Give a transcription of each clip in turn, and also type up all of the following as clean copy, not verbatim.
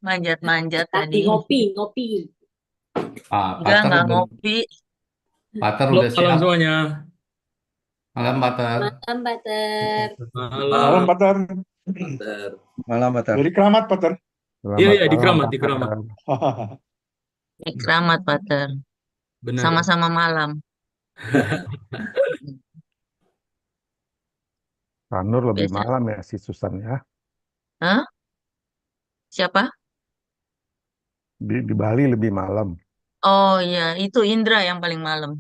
Manjat-manjat Tadi tadi. ngopi, ngopi. Enggak Pater udah, ngopi. Pater Halo, udah malam siap. semuanya. Malam Pater. Malam, Butter. Malam, Malam. Pater. Pater. Malam, Pater. Dari Keramat, Pater. Iya, Selamat iya, di malam, Keramat, di Pater. Keramat. Keramat, Pater. Benar. Sama-sama malam. Sanur lebih Biasa. malam ya si Susan ya. Hah? Siapa? Di Bali lebih malam. Oh iya, itu Indra yang paling malam.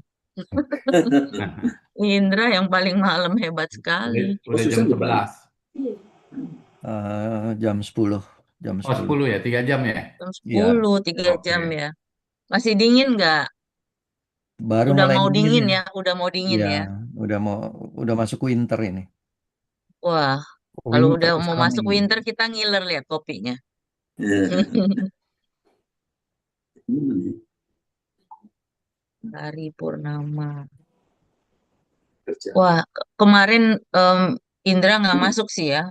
Indra yang paling malam, hebat sekali. Udah jam Susan di Bali. 11. Jam 10. Jam Oh 10. 10 ya, 3 jam ya? Jam Iya, 10, 3 Oke. jam ya. Masih dingin nggak? baru Udah mulai mau dingin dingin ya. ya? Udah mau dingin Iya, ya? udah masuk winter ini. Wah, kalau udah Winter is mau masuk coming. winter kita ngiler lihat kopinya. Hari Purnama. Kerja. Wah, kemarin Indra nggak masuk sih ya.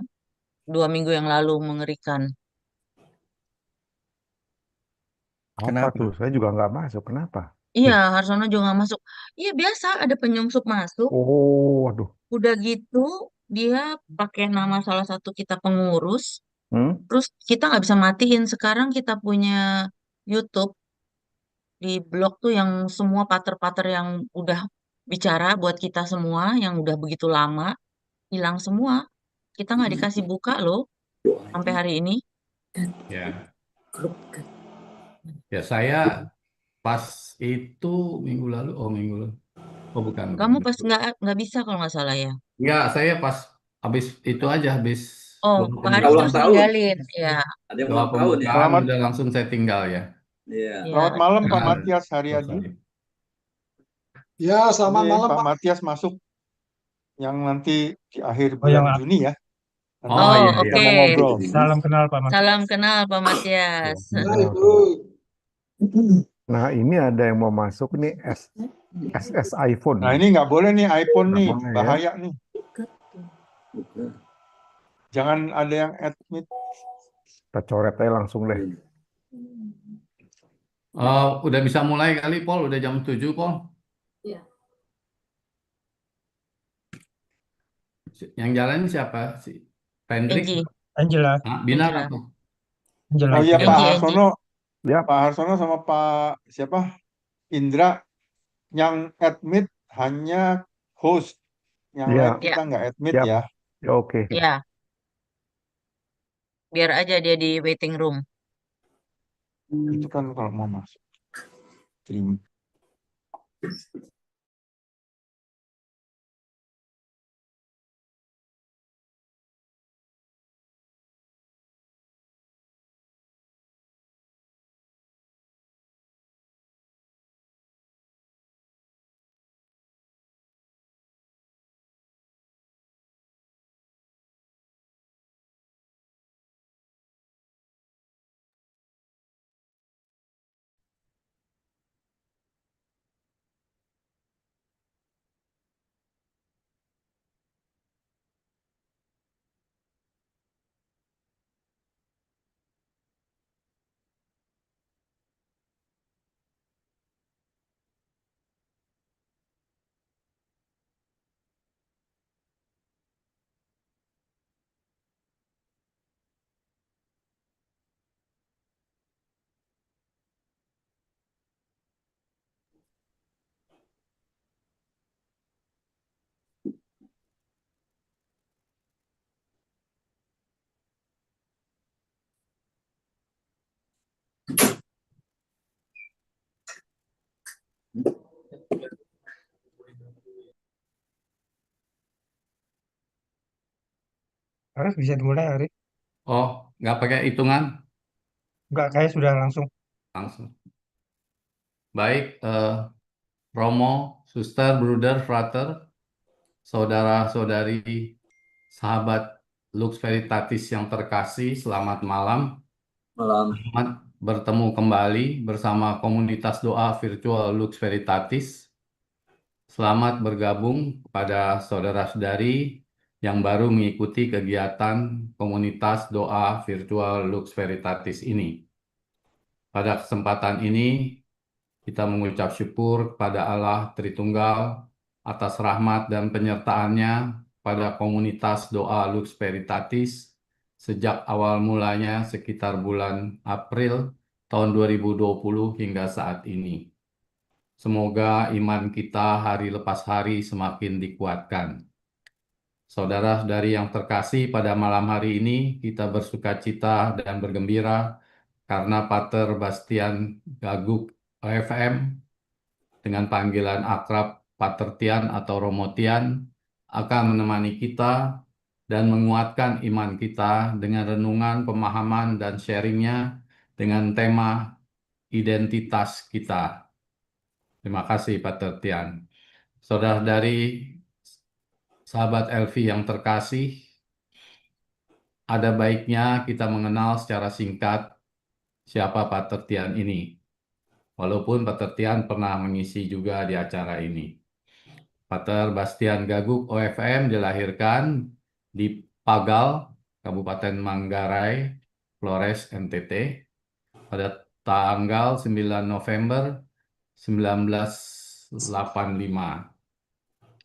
2 minggu yang lalu mengerikan. Apa Kenapa? tuh? Saya juga nggak masuk. Kenapa? Iya, Harsono juga nggak masuk. Iya, biasa ada penyungsep masuk. Oh, waduh. Udah gitu, dia pakai nama salah satu kita pengurus. Hmm? Terus kita nggak bisa matiin. Sekarang kita punya YouTube di blog tuh yang semua pater-pater yang udah bicara buat kita semua, yang udah begitu lama, hilang semua. Kita nggak dikasih buka loh sampai hari ini. Ya. Grup kan. Ya saya pas itu minggu lalu, minggu lalu. Oh bukan. Kamu pas nggak bisa kalau nggak salah ya. Enggak, saya pas habis itu aja, habis Oh, doa Pak Haris Ulang terus pembukaan. tahun. tinggalin. Ya, Ada yang Doa ulang tahun ya. pembukaan Selamat, udah langsung saya tinggal ya. Iya. ya. selamat malam Pak Karena Matias Haryadi. selesai. Ya, selamat Ini malam Pak Pak. Matias masuk yang nanti di akhir Oh, yang bulan Juni ya. Nanti Oh Oh, iya kita iya. oke. mau ngobrol. salam kenal Pak Mas. Salam kenal Pak Matias. Baik, Bu. Nah, ini ada yang mau masuk nih SS iPhone. Nah ini nggak boleh nih iPhone Nggak nih, boleh ya. bahaya nih. Bukan. Jangan ada yang admit. Kita coret aja langsung deh. Udah bisa mulai kali, Pol. Udah jam 7, Pol. Iya. Yang jalan siapa? Si Pendrik? Angie, Angela, Binar Angela. apa? Angela. Oh iya Pak Angie. Harsono, Ya, Pak Harsono sama Pak siapa? Indra yang admit hanya host, yang Iya. lain kita nggak admit Siap. ya. ya oke. Ya, biar aja dia di waiting room. Itu kan kalau mau masuk. Terima. Harus bisa dimulai hari. Oh, nggak pakai hitungan? Enggak, kayak sudah langsung. Langsung. Baik, Romo, Suster, Bruder, Frater, saudara-saudari, sahabat Lux Veritatis yang terkasih, selamat malam. Malam. Selamat bertemu kembali bersama komunitas doa virtual Lux Veritatis. Selamat bergabung kepada saudara-saudari yang baru mengikuti kegiatan komunitas doa virtual Lux Veritatis ini. Pada kesempatan ini, kita mengucap syukur kepada Allah Tritunggal atas rahmat dan penyertaannya pada komunitas doa Lux Veritatis sejak awal mulanya sekitar bulan April tahun 2020 hingga saat ini. Semoga iman kita hari lepas hari semakin dikuatkan. Saudara-saudari yang terkasih, pada malam hari ini kita bersukacita dan bergembira karena Pater Bastian Gaguk OFM dengan panggilan akrab Pater Tian atau Romo Tian akan menemani kita dan menguatkan iman kita dengan renungan, pemahaman, dan sharingnya dengan tema identitas kita. Terima kasih Pater Tian. Saudara-saudari, sahabat Elvi yang terkasih, ada baiknya kita mengenal secara singkat siapa Pater Tian ini. Walaupun Pater Tian pernah mengisi juga di acara ini. Pater Bastian Gaguk OFM dilahirkan di Pagal, Kabupaten Manggarai, Flores, NTT, pada tanggal 9 November 1985.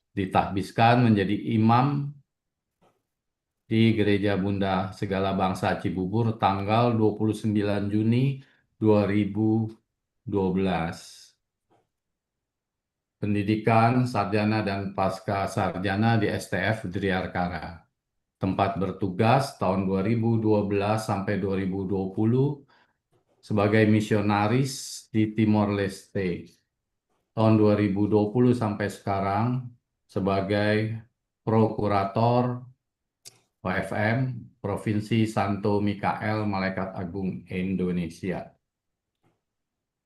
Ditahbiskan menjadi imam di Gereja Bunda Segala Bangsa Cibubur tanggal 29 Juni 2012. Pendidikan sarjana dan pasca sarjana di STF Driarkara. Tempat bertugas tahun 2012 sampai 2020 sebagai misionaris di Timor Leste. Tahun 2020 sampai sekarang sebagai prokurator OFM Provinsi Santo Mikael Malaikat Agung Indonesia.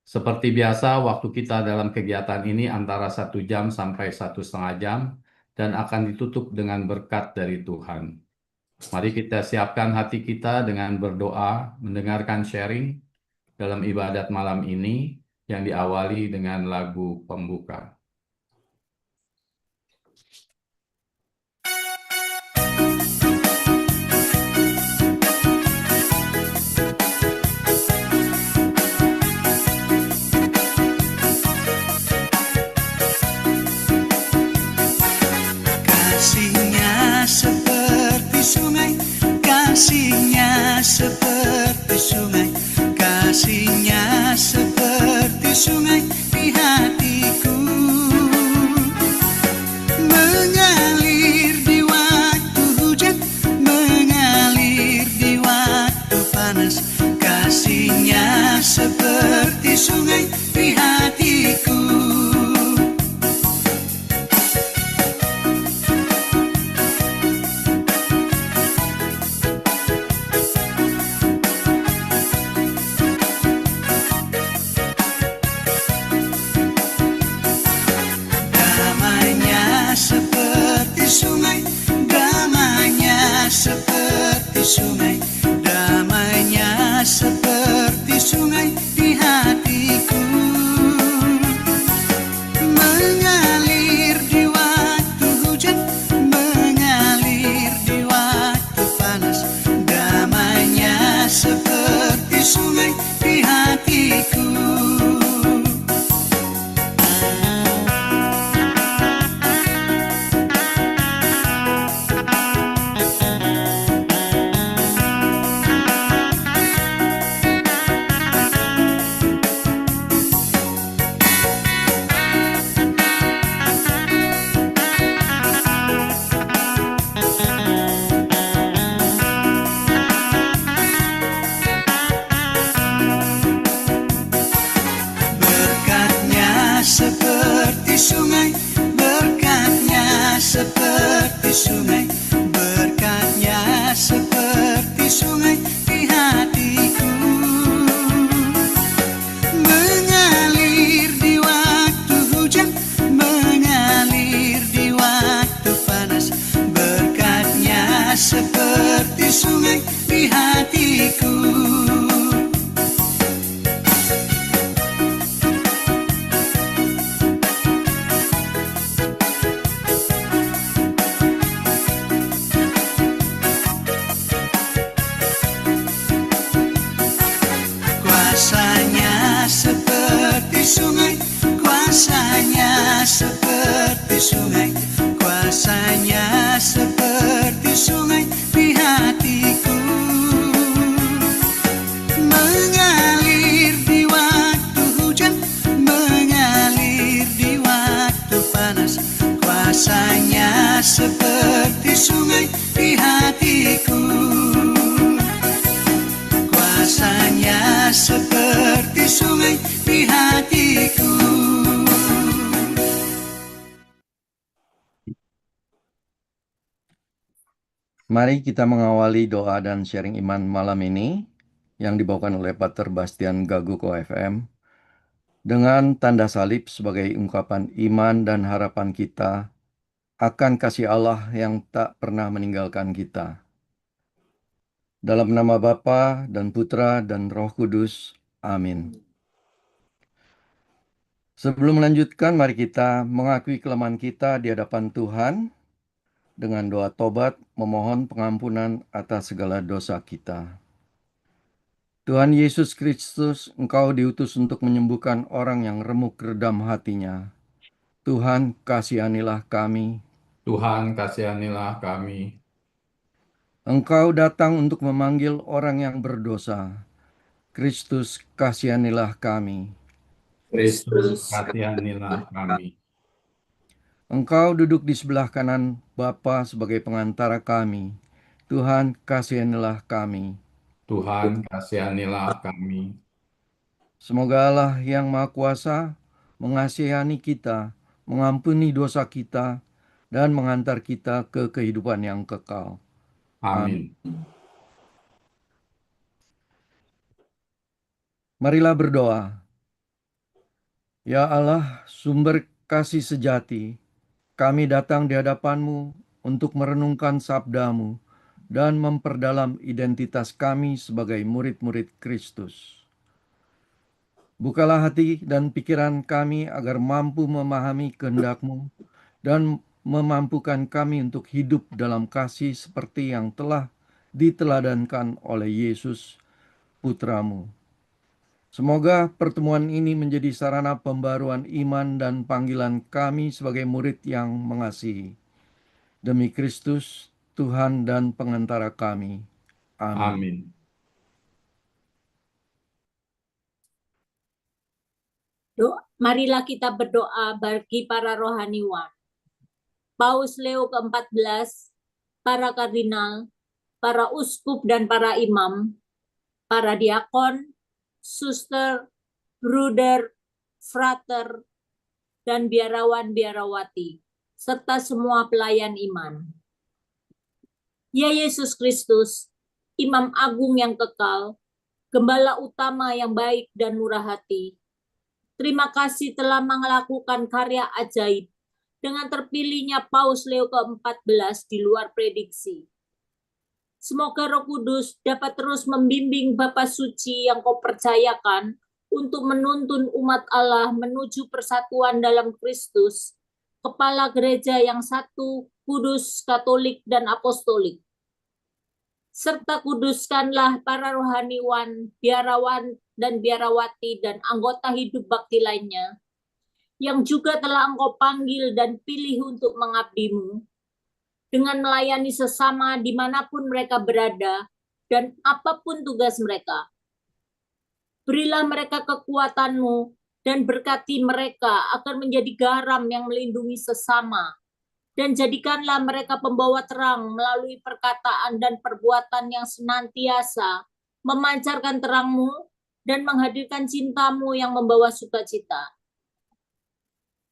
Seperti biasa, waktu kita dalam kegiatan ini antara 1 jam sampai 1,5 jam dan akan ditutup dengan berkat dari Tuhan. Mari kita siapkan hati kita dengan berdoa, mendengarkan sharing dalam ibadat malam ini yang diawali dengan lagu pembuka. Kasihnya seperti sungai, kasihnya seperti sungai, kasihnya seperti sungai di hatiku, mengalir di waktu hujan, mengalir di waktu panas, kasihnya seperti sungai di hatiku. Sungai, damainya seperti sungai di hatiku, mengalir di waktu hujan, mengalir di waktu panas, damainya seperti sungai di hatiku. Seperti sungai, berkatnya seperti sungai, berkatnya seperti sungai di hatiku, mengalir di waktu hujan, mengalir di waktu panas, berkatnya seperti sungai di hatiku. seperti sungai, kuasanya seperti sungai di hatiku. Mengalir di waktu hujan, mengalir di waktu panas, kuasanya seperti sungai di hatiku. Kuasanya seperti sungai di hatiku. Mari kita mengawali doa dan sharing iman malam ini yang dibawakan oleh Pater Bastian Gaguh OFM dengan tanda salib sebagai ungkapan iman dan harapan kita akan kasih Allah yang tak pernah meninggalkan kita. Dalam nama Bapa dan Putra dan Roh Kudus. Amin. Sebelum melanjutkan, mari kita mengakui kelemahan kita di hadapan Tuhan dengan doa tobat memohon pengampunan atas segala dosa kita. Tuhan Yesus Kristus, Engkau diutus untuk menyembuhkan orang yang remuk redam hatinya. Tuhan, kasihanilah kami. Tuhan, kasihanilah kami. Engkau datang untuk memanggil orang yang berdosa. Kristus, kasihanilah kami. Kristus, kasihanilah kami. Engkau duduk di sebelah kanan Bapa sebagai pengantara kami. Tuhan, kasihanilah kami. Tuhan, kasihanilah kami. Semoga Allah yang Maha Kuasa mengasihani kita, mengampuni dosa kita, dan mengantar kita ke kehidupan yang kekal. Amin. Marilah berdoa. Ya Allah, sumber kasih sejati, kami datang di hadapan-Mu untuk merenungkan sabda-Mu dan memperdalam identitas kami sebagai murid-murid Kristus. Bukalah hati dan pikiran kami agar mampu memahami kehendak-Mu dan memampukan kami untuk hidup dalam kasih seperti yang telah diteladankan oleh Yesus, Putra-Mu. Semoga pertemuan ini menjadi sarana pembaruan iman dan panggilan kami sebagai murid yang mengasihi. Demi Kristus, Tuhan dan pengantara kami. Amin. Marilah kita berdoa bagi para rohaniwan. Paus Leo ke-14, para kardinal, para uskup dan para imam, para diakon, suster, bruder, frater, dan biarawan-biarawati, serta semua pelayan iman. Ya Yesus Kristus, Imam Agung yang kekal, Gembala utama yang baik dan murah hati, terima kasih telah melakukan karya ajaib dengan terpilihnya Paus Leo ke-14 di luar prediksi. Semoga Roh Kudus dapat terus membimbing Bapa Suci yang Kau percayakan untuk menuntun umat Allah menuju persatuan dalam Kristus, Kepala Gereja yang satu, kudus, katolik, dan apostolik. Serta kuduskanlah para rohaniwan, biarawan, dan biarawati, dan anggota hidup bakti lainnya, yang juga telah Engkau panggil dan pilih untuk mengabdi-Mu, dengan melayani sesama dimanapun mereka berada, dan apapun tugas mereka. Berilah mereka kekuatan-Mu, dan berkati mereka agar menjadi garam yang melindungi sesama, dan jadikanlah mereka pembawa terang melalui perkataan dan perbuatan yang senantiasa memancarkan terang-Mu, dan menghadirkan cinta-Mu yang membawa sukacita.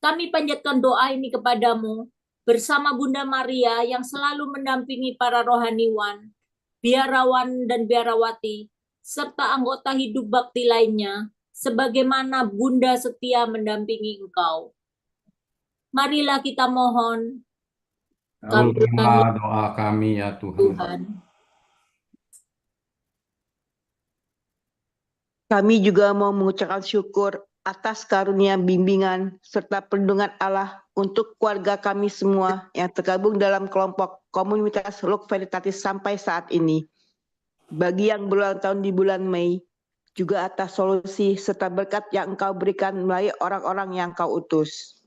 Kami panjatkan doa ini kepadamu, bersama Bunda Maria yang selalu mendampingi para rohaniwan, biarawan dan biarawati, serta anggota hidup bakti lainnya, sebagaimana Bunda setia mendampingi Engkau. Marilah kita mohon. Kabulkanlah doa kami ya Tuhan. Kami juga mau mengucapkan syukur atas karunia bimbingan serta perlindungan Allah untuk keluarga kami semua yang tergabung dalam kelompok komunitas Lux Veritatis sampai saat ini. Bagi yang berulang tahun di bulan Mei, juga atas solusi serta berkat yang Engkau berikan melalui orang-orang yang Engkau utus.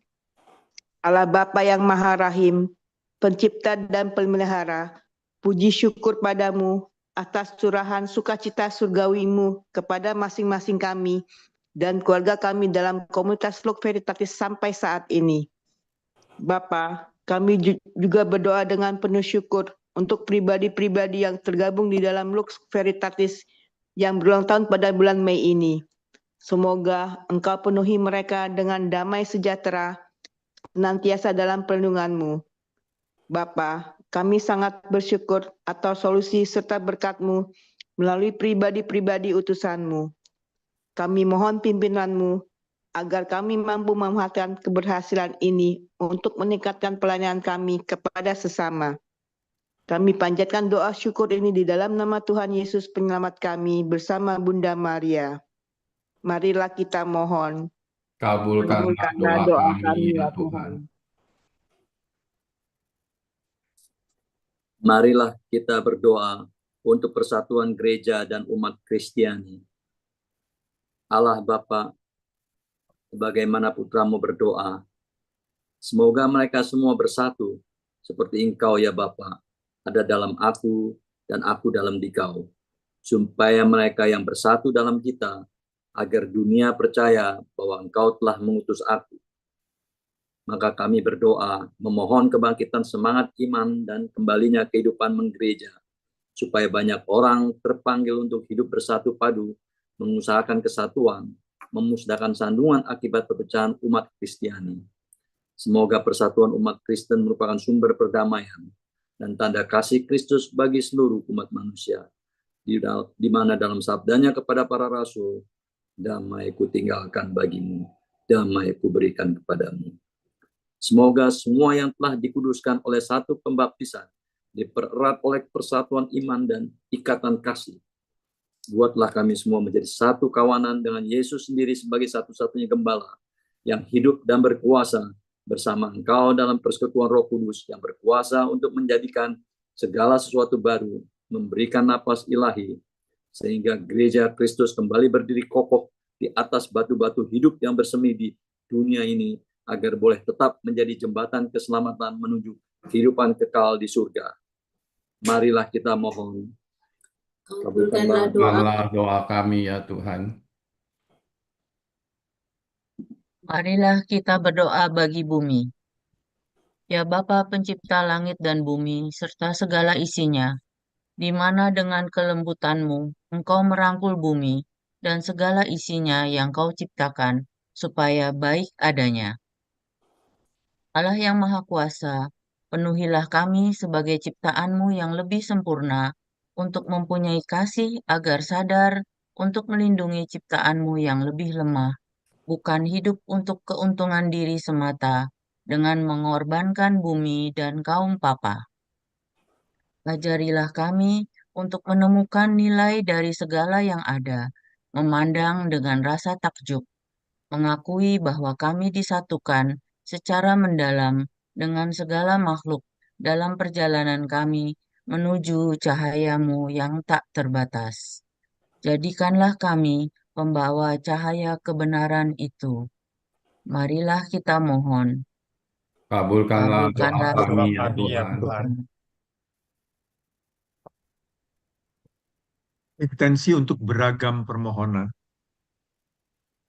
Allah Bapa yang Maha Rahim, Pencipta dan Pemelihara, puji syukur padamu atas curahan sukacita surgawimu kepada masing-masing kami dan keluarga kami dalam komunitas Lux Veritatis sampai saat ini. Bapa, kami juga berdoa dengan penuh syukur untuk pribadi-pribadi yang tergabung di dalam Lux Veritatis yang berulang tahun pada bulan Mei ini. Semoga Engkau penuhi mereka dengan damai sejahtera, senantiasa dalam perlindungan-Mu. Bapa, kami sangat bersyukur atas solusi serta berkat-Mu melalui pribadi-pribadi utusan-Mu. Kami mohon pimpinan-Mu agar kami mampu memanfaatkan keberhasilan ini untuk meningkatkan pelayanan kami kepada sesama. Kami panjatkan doa syukur ini di dalam nama Tuhan Yesus Penyelamat kami bersama Bunda Maria. Marilah kita mohon. Kabulkanlah doa kami, ya Tuhan. Marilah kita berdoa untuk persatuan gereja dan umat Kristiani. Allah Bapa, sebagaimana putramu berdoa, semoga mereka semua bersatu seperti Engkau ya Bapa, ada dalam aku dan aku dalam Dikau, supaya mereka yang bersatu dalam kita, agar dunia percaya bahwa Engkau telah mengutus aku. Maka kami berdoa, memohon kebangkitan semangat iman dan kembalinya kehidupan menggereja, supaya banyak orang terpanggil untuk hidup bersatu padu, mengusahakan kesatuan, memusnahkan sandungan akibat perpecahan umat Kristiani. Semoga persatuan umat Kristen merupakan sumber perdamaian dan tanda kasih Kristus bagi seluruh umat manusia, di mana dalam sabdanya kepada para rasul, damai ku tinggalkan bagimu, damai ku berikan kepadamu. Semoga semua yang telah dikuduskan oleh satu pembaptisan dipererat oleh persatuan iman dan ikatan kasih. Buatlah kami semua menjadi satu kawanan dengan Yesus sendiri sebagai satu-satunya gembala yang hidup dan berkuasa bersama Engkau dalam persekutuan Roh Kudus yang berkuasa untuk menjadikan segala sesuatu baru, memberikan napas ilahi, sehingga gereja Kristus kembali berdiri kokoh di atas batu-batu hidup yang bersemi di dunia ini, agar boleh tetap menjadi jembatan keselamatan menuju kehidupan kekal di surga. Marilah kita mohon. Kabulkanlah Doa kami ya Tuhan. Marilah kita berdoa bagi bumi. Ya Bapa Pencipta langit dan bumi, serta segala isinya, di mana dengan kelembutan-Mu Engkau merangkul bumi dan segala isinya yang Kau ciptakan, supaya baik adanya. Allah yang Maha Kuasa, penuhilah kami sebagai ciptaan-Mu yang lebih sempurna, untuk mempunyai kasih agar sadar untuk melindungi ciptaan-Mu yang lebih lemah, bukan hidup untuk keuntungan diri semata, dengan mengorbankan bumi dan kaum papa. Ajarilah kami untuk menemukan nilai dari segala yang ada, memandang dengan rasa takjub, mengakui bahwa kami disatukan secara mendalam dengan segala makhluk dalam perjalanan kami menuju cahaya-Mu yang tak terbatas. Jadikanlah kami pembawa cahaya kebenaran itu. Marilah kita mohon. Kabulkanlah doa kami ya kami, ya Tuhan. Tuhan. Intensi untuk beragam permohonan.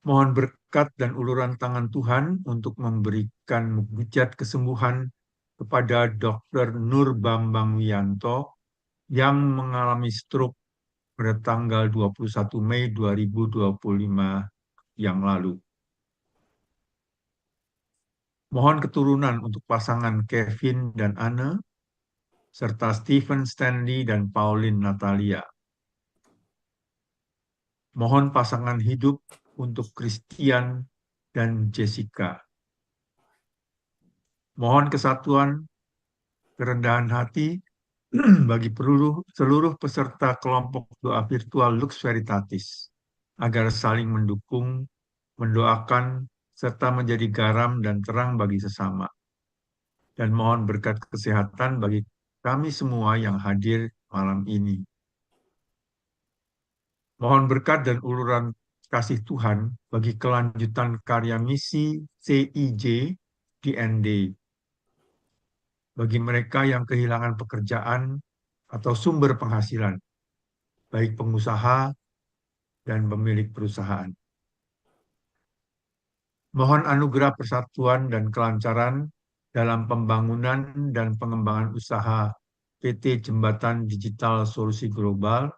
Mohon berkat dan uluran tangan Tuhan untuk memberikan mukjizat kesembuhan kepada Dr. Nur Bambang Wiyanto yang mengalami stroke pada tanggal 21 Mei 2025 yang lalu. Mohon keturunan untuk pasangan Kevin dan Anne, serta Stephen Stanley dan Pauline Natalia. Mohon pasangan hidup untuk Christian dan Jessica. Mohon kesatuan, kerendahan hati bagi seluruh peserta kelompok doa virtual Lux Veritatis, agar saling mendukung, mendoakan, serta menjadi garam dan terang bagi sesama. Dan mohon berkat kesehatan bagi kami semua yang hadir malam ini. Mohon berkat dan uluran kasih Tuhan bagi kelanjutan karya misi CIJ DND bagi mereka yang kehilangan pekerjaan atau sumber penghasilan, baik pengusaha dan pemilik perusahaan. Mohon anugerah persatuan dan kelancaran dalam pembangunan dan pengembangan usaha PT Jembatan Digital Solusi Global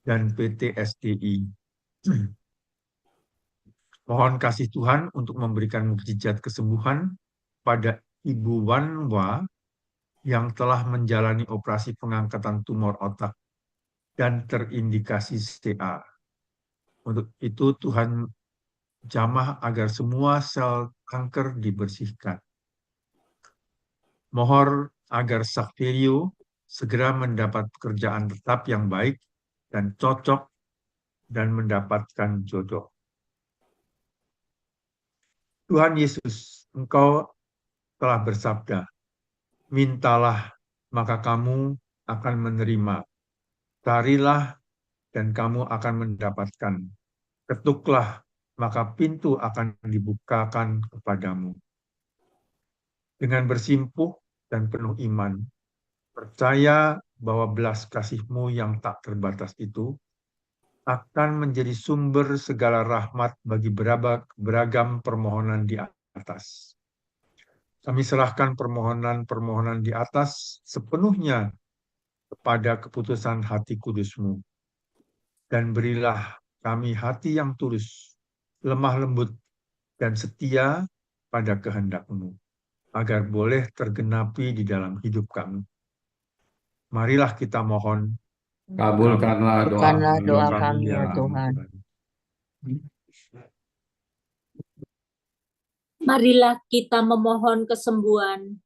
dan PT SDI. Mohon kasih Tuhan untuk memberikan mukjizat kesembuhan pada Ibu Wanwa yang telah menjalani operasi pengangkatan tumor otak dan terindikasi CA. Untuk itu Tuhan jamah agar semua sel kanker dibersihkan. Mohon agar Saverio segera mendapat pekerjaan tetap yang baik dan cocok dan mendapatkan jodoh. Tuhan Yesus, Engkau telah bersabda, mintalah maka kamu akan menerima, carilah dan kamu akan mendapatkan, ketuklah maka pintu akan dibukakan kepadamu. Dengan bersimpuh dan penuh iman, percaya bahwa belas kasih-Mu yang tak terbatas itu akan menjadi sumber segala rahmat bagi beragam permohonan di atas. Kami serahkan permohonan-permohonan di atas sepenuhnya kepada keputusan hati kudus-Mu. Dan berilah kami hati yang tulus, lemah lembut, dan setia pada kehendak-Mu, agar boleh tergenapi di dalam hidup kami. Marilah kita mohon, Kabulkanlah doa Kabulkanlah doa kami, kami ya ya Tuhan. Marilah kita memohon kesembuhan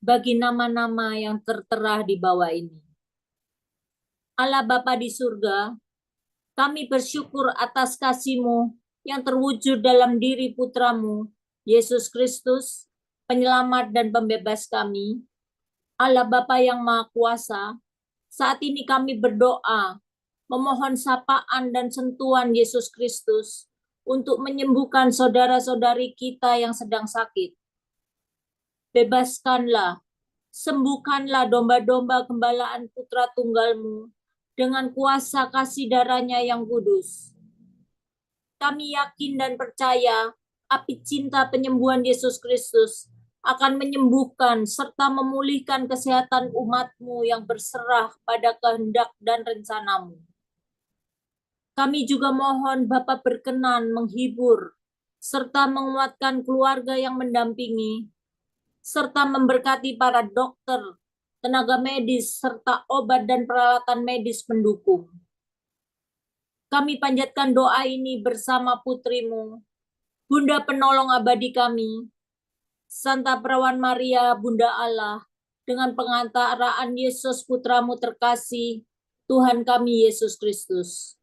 bagi nama-nama yang tertera di bawah ini. Allah Bapa di surga, kami bersyukur atas kasih-Mu yang terwujud dalam diri Putra-Mu, Yesus Kristus, penyelamat dan pembebas kami. Allah Bapa yang Maha Kuasa, saat ini kami berdoa, memohon sapaan dan sentuhan Yesus Kristus untuk menyembuhkan saudara-saudari kita yang sedang sakit. Bebaskanlah, sembuhkanlah domba-domba gembalaan Putra Tunggal-Mu dengan kuasa kasih darah-Nya yang kudus. Kami yakin dan percaya api cinta penyembuhan Yesus Kristus akan menyembuhkan serta memulihkan kesehatan umat-Mu yang berserah pada kehendak dan rencana-Mu. Kami juga mohon Bapa berkenan menghibur serta menguatkan keluarga yang mendampingi, serta memberkati para dokter, tenaga medis, serta obat dan peralatan medis pendukung. Kami panjatkan doa ini bersama Putri-Mu, Bunda Penolong Abadi kami, Santa Perawan Maria, Bunda Allah, dengan pengantaraan Yesus Putra-Mu terkasih, Tuhan kami Yesus Kristus.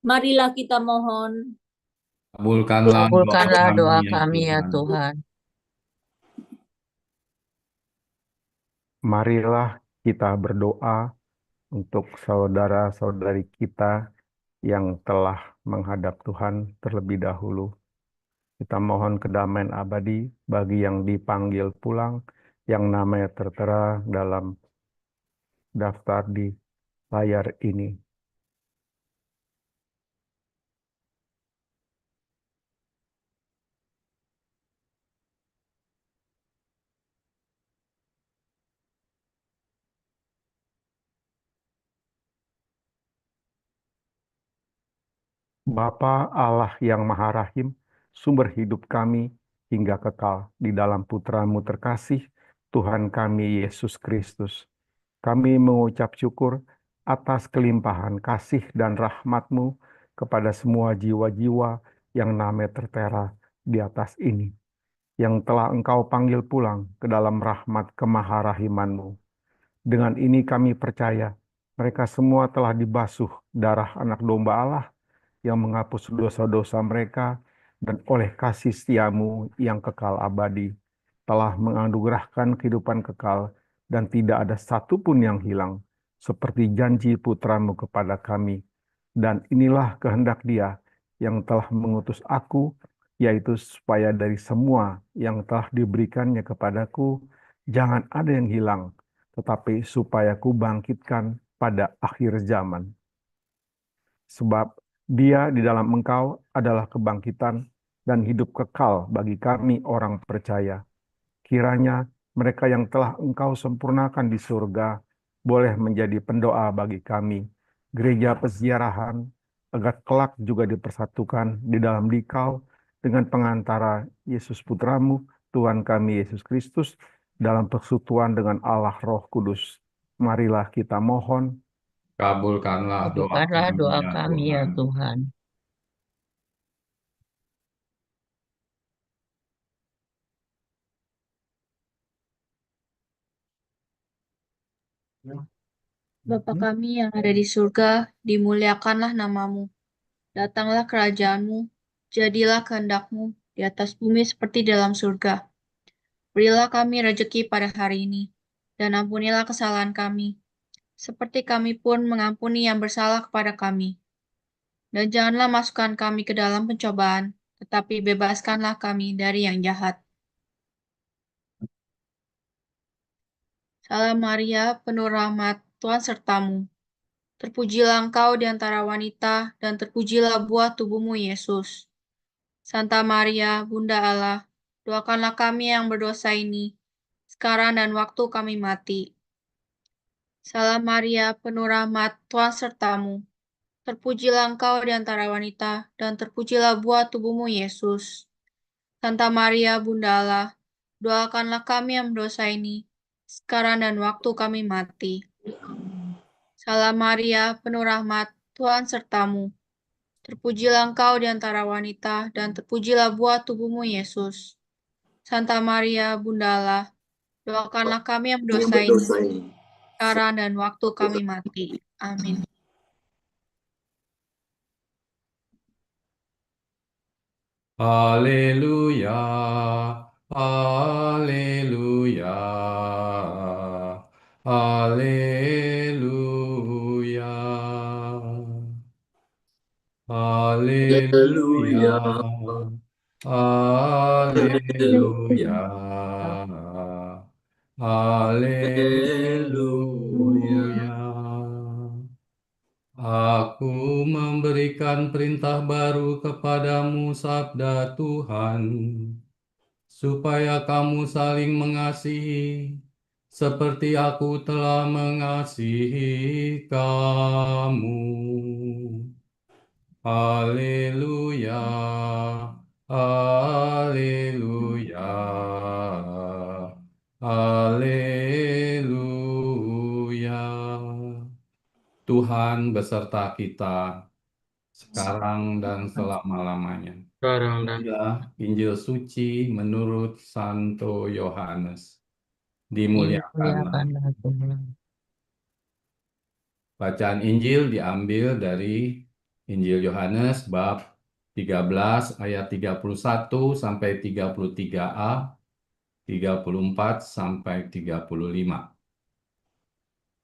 Marilah kita mohon. Kabulkanlah doa kami ya Tuhan. Marilah kita berdoa untuk saudara-saudari kita yang telah menghadap Tuhan terlebih dahulu. Kita mohon kedamaian abadi bagi yang dipanggil pulang, yang namanya tertera dalam daftar di layar ini. Bapa Allah yang Maha Rahim, sumber hidup kami hingga kekal di dalam Putra-Mu terkasih, Tuhan kami Yesus Kristus. Kami mengucap syukur atas kelimpahan kasih dan rahmat-Mu kepada semua jiwa-jiwa yang namanya tertera di atas ini, yang telah Engkau panggil pulang ke dalam rahmat kemaharahiman-Mu. Dengan ini kami percaya mereka semua telah dibasuh darah anak domba Allah yang menghapus dosa-dosa mereka, dan oleh kasih setia-Mu yang kekal abadi, telah menganugerahkan kehidupan kekal, dan tidak ada satupun yang hilang, seperti janji Putra-Mu kepada kami. Dan inilah kehendak Dia yang telah mengutus aku yaitu supaya dari semua yang telah diberikannya kepadaku, jangan ada yang hilang, tetapi supaya kubangkitkan pada akhir zaman. Sebab Dia di dalam engkau adalah kebangkitan dan hidup kekal bagi kami orang percaya. Kiranya mereka yang telah engkau sempurnakan di surga boleh menjadi pendoa bagi kami, gereja peziarahan, agar kelak juga dipersatukan di dalam Dikau dengan pengantara Yesus Putramu, Tuhan kami Yesus Kristus, dalam persekutuan dengan Allah Roh Kudus. Marilah kita mohon. Kabulkanlah doa Kabulkanlah kami doa ya kami ya Tuhan. Tuhan. Bapa kami yang ada di surga, dimuliakanlah namamu. Datanglah kerajaanmu, jadilah kehendak-mu di atas bumi seperti dalam surga. Berilah kami rejeki pada hari ini, dan ampunilah kesalahan kami, seperti kami pun mengampuni yang bersalah kepada kami. Dan janganlah masukkan kami ke dalam pencobaan, tetapi bebaskanlah kami dari yang jahat. Salam Maria, penuh rahmat, Tuhan sertamu. Terpujilah engkau di antara wanita, dan terpujilah buah tubuhmu, Yesus. Santa Maria, Bunda Allah, doakanlah kami yang berdosa ini, sekarang dan waktu kami mati. Salam Maria, penuh rahmat, Tuhan sertamu. Terpujilah engkau di antara wanita, dan terpujilah buah tubuhmu, Yesus. Santa Maria, Bunda Allah, doakanlah kami yang berdosa ini, sekarang dan waktu kami mati. Salam Maria, penuh rahmat, Tuhan sertamu. Terpujilah engkau di antara wanita, dan terpujilah buah tubuhmu, Yesus. Santa Maria, Bunda Allah, doakanlah kami yang berdosa ini, sekarang dan waktu kami mati. Amin. Haleluya, haleluya, haleluya, haleluya, haleluya, haleluya. Aku memberikan perintah baru kepadamu, sabda Tuhan, supaya kamu saling mengasihi, seperti aku telah mengasihi kamu. Haleluya, haleluya, haleluya. Tuhan beserta kita sekarang dan selama-lamanya. Inilah Injil suci menurut Santo Yohanes. Dimuliakanlah. Dimuliakanlah Tuhan. Bacaan Injil diambil dari Injil Yohanes bab 13 ayat 31 sampai 33a, 34 sampai 35.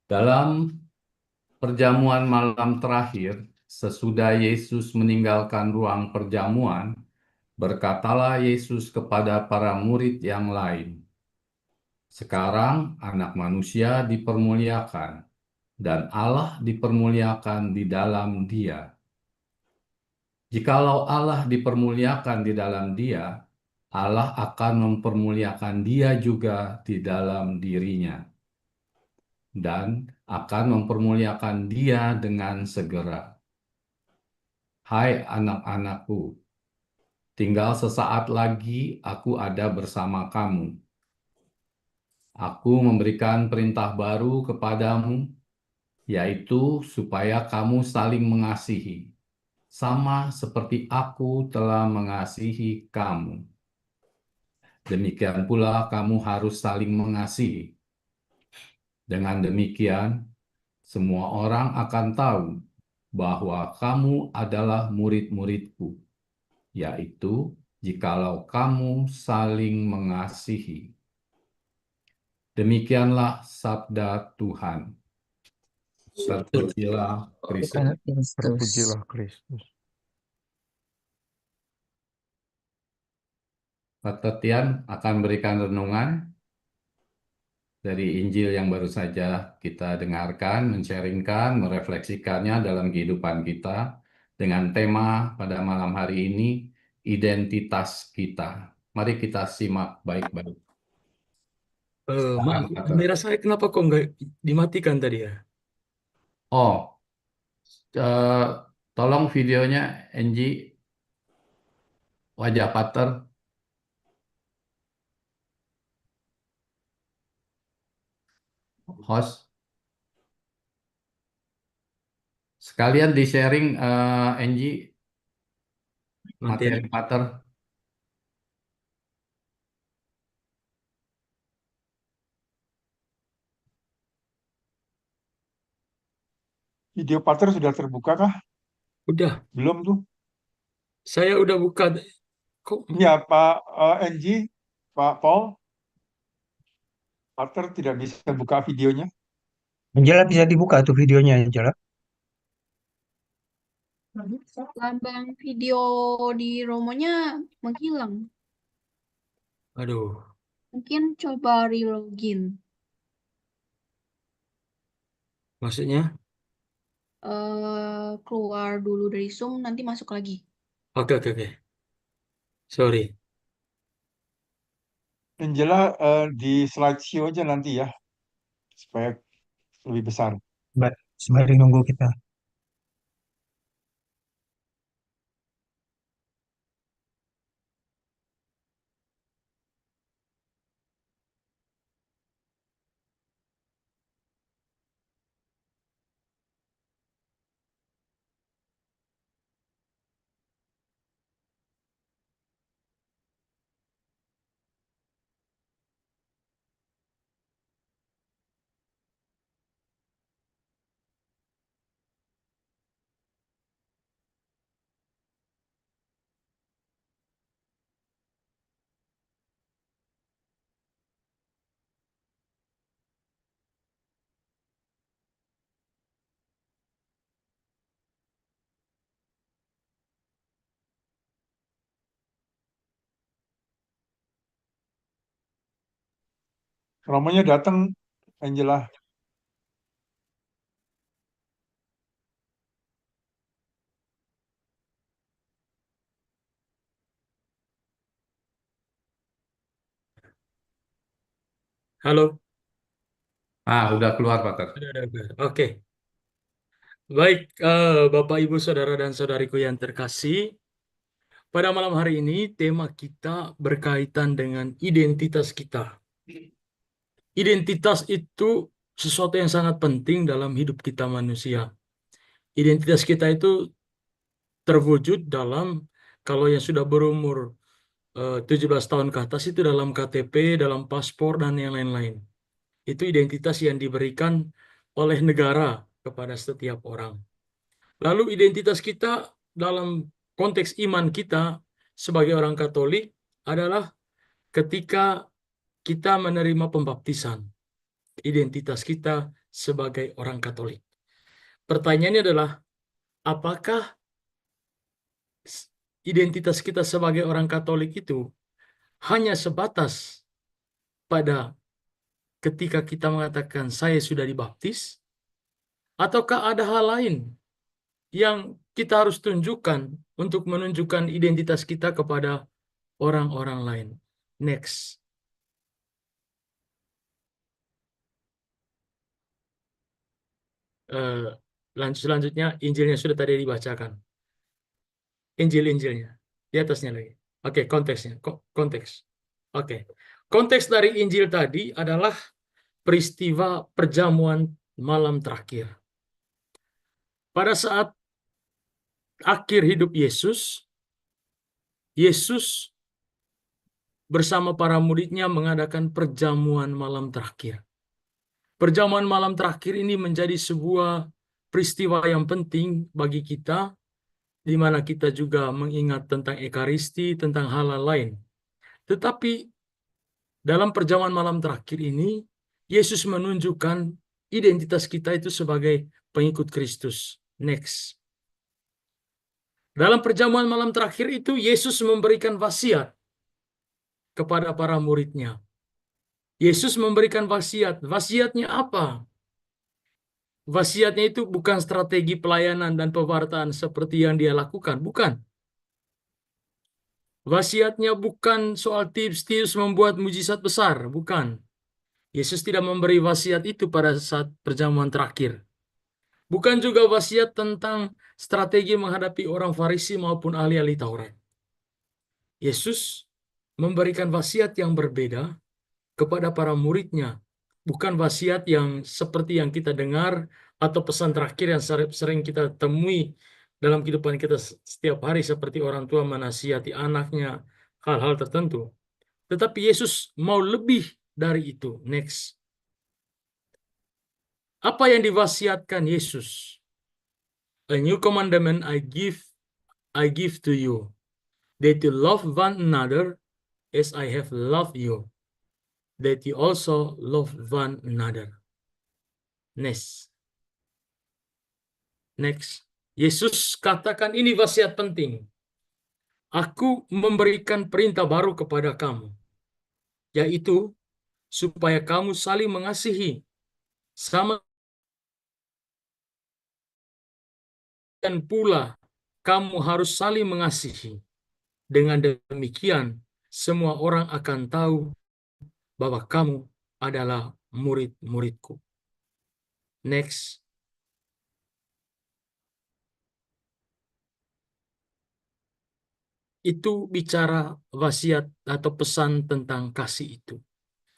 Dalam perjamuan malam terakhir, sesudah Yesus meninggalkan ruang perjamuan, berkatalah Yesus kepada para murid yang lain, "Sekarang Anak Manusia dipermuliakan, dan Allah dipermuliakan di dalam Dia. Jikalau Allah dipermuliakan di dalam Dia, Allah akan mempermuliakan Dia juga di dalam dirinya, dan akan mempermuliakan Dia dengan segera. Hai anak-anakku, tinggal sesaat lagi aku ada bersama kamu. Aku memberikan perintah baru kepadamu, yaitu supaya kamu saling mengasihi, sama seperti aku telah mengasihi kamu. Demikian pula kamu harus saling mengasihi. Dengan demikian, semua orang akan tahu bahwa kamu adalah murid-muridku, yaitu jikalau kamu saling mengasihi." Demikianlah sabda Tuhan. Terpujilah Kristus. Kristus. Terpujilah Kristus. Dr. Tian akan berikan renungan dari Injil yang baru saja kita dengarkan, men-sharingkan, merefleksikannya dalam kehidupan kita dengan tema pada malam hari ini, identitas kita. Mari kita simak baik-baik. Maaf, Silakan, Dr. kamera saya kenapa kok nggak dimatikan tadi ya? Oh, eh, tolong videonya Angie, wajah Pater. Host, sekalian di-sharing Angie Materi. materi Pater. Video Pater sudah terbuka kah? Udah, Belum tuh. saya udah buka. Kok Ya, Pak Angie, Pak Paul, Pater tidak bisa buka videonya. Angela bisa dibuka tuh videonya, Angela. Lambang video di Romonya menghilang. aduh, Mungkin coba relogin. maksudnya? Keluar dulu dari Zoom, nanti masuk lagi. Oke, oke, oke. Sorry. Angela di slideshow aja nanti ya, supaya lebih besar. Baik, sembari nunggu kita. Romonya datang, Angela. Halo. Udah keluar, Pater. Udah. Oke. Baik, Bapak, Ibu, Saudara, dan Saudariku yang terkasih. Pada malam hari ini, tema kita berkaitan dengan identitas kita. Identitas itu sesuatu yang sangat penting dalam hidup kita manusia. Identitas kita itu terwujud dalam, kalau yang sudah berumur 17 tahun ke atas itu dalam KTP, dalam paspor, dan yang lain-lain. Itu identitas yang diberikan oleh negara kepada setiap orang. Lalu identitas kita dalam konteks iman kita sebagai orang Katolik adalah ketika kita menerima pembaptisan. Identitas kita sebagai orang Katolik. Pertanyaannya adalah, apakah identitas kita sebagai orang Katolik itu hanya sebatas pada ketika kita mengatakan saya sudah dibaptis, ataukah ada hal lain yang kita harus tunjukkan untuk menunjukkan identitas kita kepada orang-orang lain? Next. Selanjutnya, Injilnya sudah tadi dibacakan. Injilnya. Di atasnya lagi. Oke, konteksnya. Konteks. Oke. Konteks dari Injil tadi adalah peristiwa perjamuan malam terakhir. Pada saat akhir hidup Yesus bersama para muridnya mengadakan perjamuan malam terakhir. Perjamuan malam terakhir ini menjadi sebuah peristiwa yang penting bagi kita, di mana kita juga mengingat tentang Ekaristi, tentang hal-hal lain. Tetapi dalam perjamuan malam terakhir ini, Yesus menunjukkan identitas kita itu sebagai pengikut Kristus. Next. Dalam perjamuan malam terakhir itu, Yesus memberikan wasiat kepada para muridnya. Yesus memberikan wasiat. Wasiatnya apa? Wasiatnya itu bukan strategi pelayanan dan pewartaan seperti yang dia lakukan. Bukan. Wasiatnya bukan soal tips-tips membuat mujizat besar. Bukan. Yesus tidak memberi wasiat itu pada saat perjamuan terakhir. Bukan juga wasiat tentang strategi menghadapi orang Farisi maupun ahli-ahli Taurat. Yesus memberikan wasiat yang berbeda kepada para muridnya. Bukan wasiat yang seperti yang kita dengar atau pesan terakhir yang sering kita temui dalam kehidupan kita setiap hari seperti orang tua menasihati anaknya, hal-hal tertentu. Tetapi Yesus mau lebih dari itu. Next. Apa yang diwasiatkan Yesus? A new commandment I give to you, that you love one another as I have loved you, that you also love one another. Next. Yesus katakan ini wasiat penting. Aku memberikan perintah baru kepada kamu, yaitu supaya kamu saling mengasihi, sama dan pula kamu harus saling mengasihi. Dengan demikian, semua orang akan tahu bahwa kamu adalah murid-muridku. Next. Itu bicara wasiat atau pesan tentang kasih itu.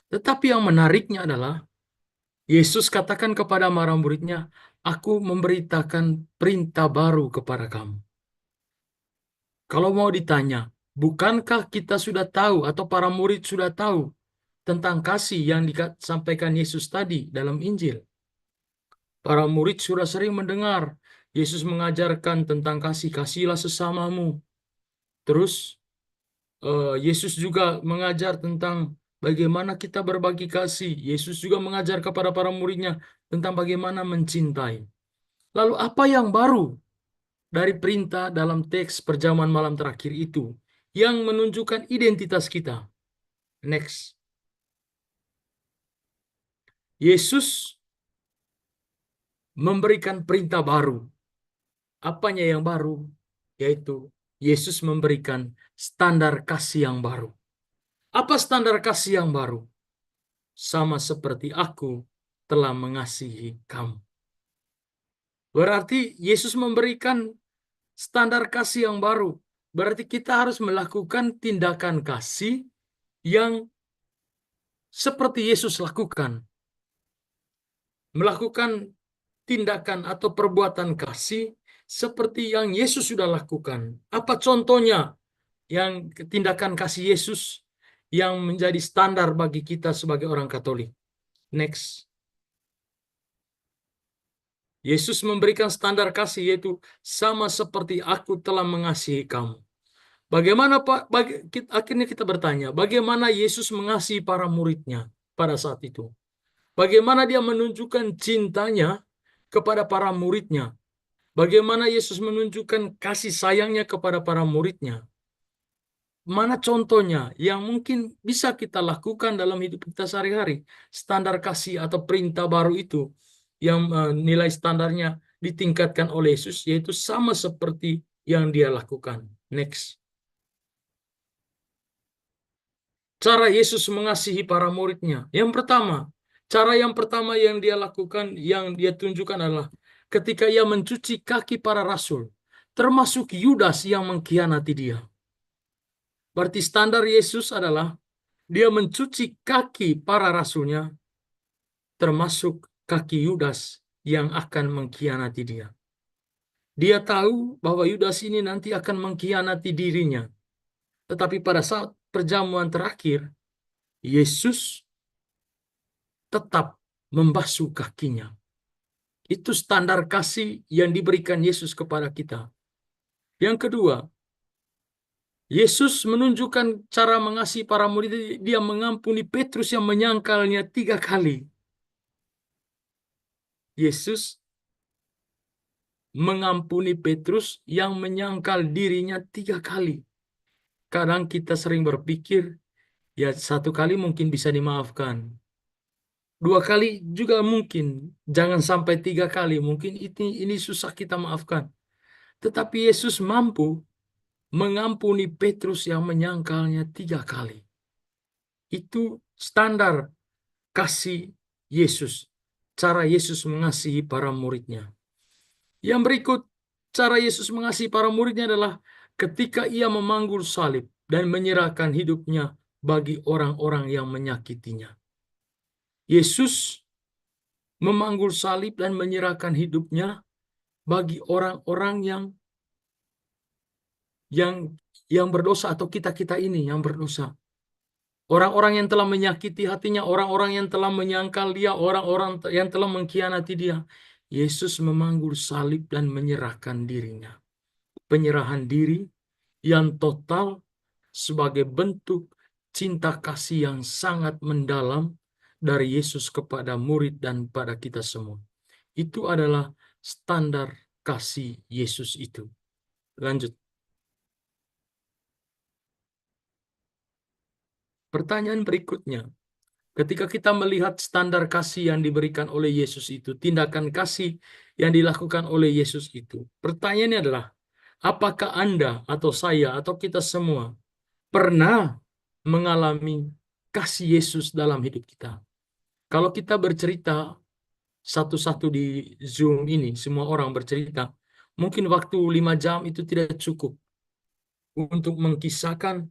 Tetapi yang menariknya adalah Yesus katakan kepada para muridnya, aku memberitakan perintah baru kepada kamu. Kalau mau ditanya, bukankah kita sudah tahu atau para murid sudah tahu tentang kasih yang disampaikan Yesus tadi dalam Injil? Para murid sudah sering mendengar Yesus mengajarkan tentang kasih, kasihilah sesamamu. Terus Yesus juga mengajar tentang bagaimana kita berbagi kasih. Yesus juga mengajar kepada para muridnya tentang bagaimana mencintai. Lalu apa yang baru dari perintah dalam teks perjamuan malam terakhir itu yang menunjukkan identitas kita? Next. Yesus memberikan perintah baru. Apanya yang baru? Yaitu Yesus memberikan standar kasih yang baru. Apa standar kasih yang baru? Sama seperti aku telah mengasihi kamu. Berarti Yesus memberikan standar kasih yang baru. Berarti kita harus melakukan tindakan kasih yang seperti Yesus lakukan. Melakukan tindakan atau perbuatan kasih seperti yang Yesus sudah lakukan. Apa contohnya yang tindakan kasih Yesus yang menjadi standar bagi kita sebagai orang Katolik? Next. Yesus memberikan standar kasih yaitu sama seperti aku telah mengasihi kamu. Bagaimana Pak? Akhirnya kita bertanya, bagaimana Yesus mengasihi para muridnya pada saat itu? Bagaimana dia menunjukkan cintanya kepada para muridnya? Bagaimana Yesus menunjukkan kasih sayangnya kepada para muridnya? Mana contohnya yang mungkin bisa kita lakukan dalam hidup kita sehari-hari? Standar kasih atau perintah baru itu yang nilai standarnya ditingkatkan oleh Yesus, yaitu sama seperti yang dia lakukan. Next. Cara Yesus mengasihi para muridnya. Cara yang pertama yang dia lakukan, yang dia tunjukkan adalah ketika ia mencuci kaki para rasul, termasuk Yudas yang mengkhianati dia. Berarti standar Yesus adalah dia mencuci kaki para rasulnya, termasuk kaki Yudas yang akan mengkhianati dia. Dia tahu bahwa Yudas ini nanti akan mengkhianati dirinya. Tetapi pada saat perjamuan terakhir, Yesus tetap membasuh kakinya. Itu standar kasih yang diberikan Yesus kepada kita. Yang kedua, Yesus menunjukkan cara mengasihi para murid. Dia mengampuni Petrus yang menyangkalnya 3 kali. Yesus mengampuni Petrus yang menyangkal dirinya 3 kali. Kadang kita sering berpikir Ya, 1 kali mungkin bisa dimaafkan. 2 kali juga mungkin. Jangan sampai 3 kali. Mungkin ini susah kita maafkan. Tetapi Yesus mampu mengampuni Petrus yang menyangkalnya 3 kali. Itu standar kasih Yesus. Cara Yesus mengasihi para muridnya. Yang berikut, cara Yesus mengasihi para muridnya adalah ketika ia memanggul salib dan menyerahkan hidupnya bagi orang-orang yang menyakitinya. Yesus memanggul salib dan menyerahkan hidupnya bagi orang-orang yang berdosa, atau kita-kita ini yang berdosa. Orang-orang yang telah menyakiti hatinya, orang-orang yang telah menyangkal dia, orang-orang yang telah mengkhianati dia. Yesus memanggul salib dan menyerahkan dirinya. Penyerahan diri yang total sebagai bentuk cinta kasih yang sangat mendalam dari Yesus kepada murid dan pada kita semua. Itu adalah standar kasih Yesus itu. Lanjut. Pertanyaan berikutnya, ketika kita melihat standar kasih yang diberikan oleh Yesus itu, tindakan kasih yang dilakukan oleh Yesus itu, pertanyaannya adalah, apakah Anda atau saya atau kita semua pernah mengalami kasih Yesus dalam hidup kita? Kalau kita bercerita satu-satu di Zoom ini, semua orang bercerita, mungkin waktu 5 jam itu tidak cukup untuk mengkisahkan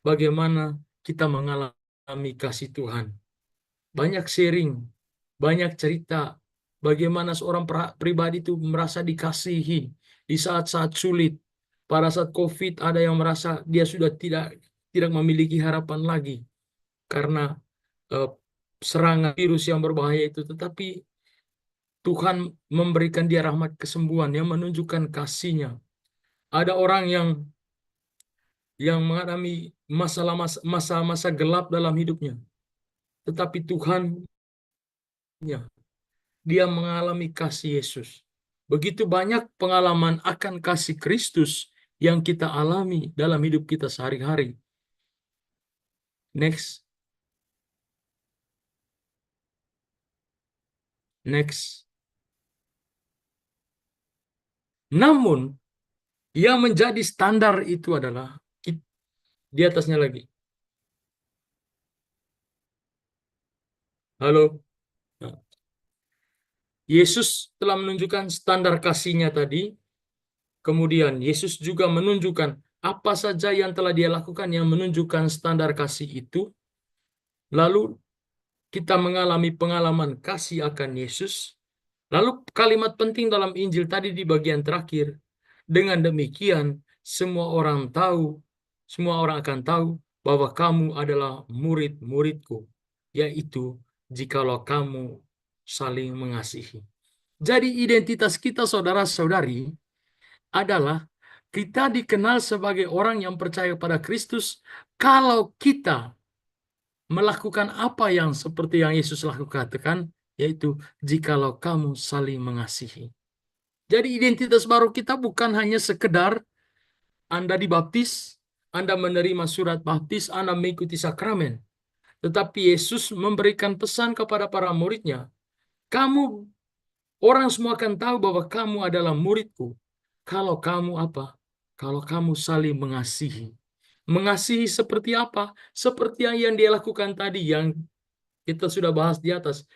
bagaimana kita mengalami kasih Tuhan. Banyak sharing, banyak cerita, bagaimana seorang pribadi itu merasa dikasihi di saat-saat sulit. Pada saat COVID ada yang merasa dia sudah tidak memiliki harapan lagi karena serangan virus yang berbahaya itu. Tetapi Tuhan memberikan dia rahmat kesembuhan yang menunjukkan kasih-Nya. Ada orang yang mengalami masa-masa gelap dalam hidupnya. Tetapi Tuhan, dia mengalami kasih Yesus. Begitu banyak pengalaman akan kasih Kristus yang kita alami dalam hidup kita sehari-hari. Next. Namun, yang menjadi standar itu adalah di atasnya lagi. Halo. Nah, Yesus telah menunjukkan standar kasih-Nya tadi. Kemudian Yesus juga menunjukkan apa saja yang telah dia lakukan yang menunjukkan standar kasih itu. Lalu kita mengalami pengalaman kasih akan Yesus. Lalu kalimat penting dalam Injil tadi di bagian terakhir. Dengan demikian semua orang akan tahu bahwa kamu adalah murid-muridku. Yaitu jikalau kamu saling mengasihi. Jadi identitas kita saudara-saudari adalah kita dikenal sebagai orang yang percaya pada Kristus kalau kita melakukan apa yang seperti yang Yesus lakukan, yaitu jikalau kamu saling mengasihi. Jadi identitas baru kita bukan hanya sekedar Anda dibaptis, Anda menerima surat baptis, Anda mengikuti sakramen. Tetapi Yesus memberikan pesan kepada para muridnya, orang semua akan tahu bahwa kamu adalah muridku. Kalau kamu apa? Kalau kamu saling mengasihi. Mengasihi seperti apa? Seperti yang dia lakukan tadi, yang kita sudah bahas di atas.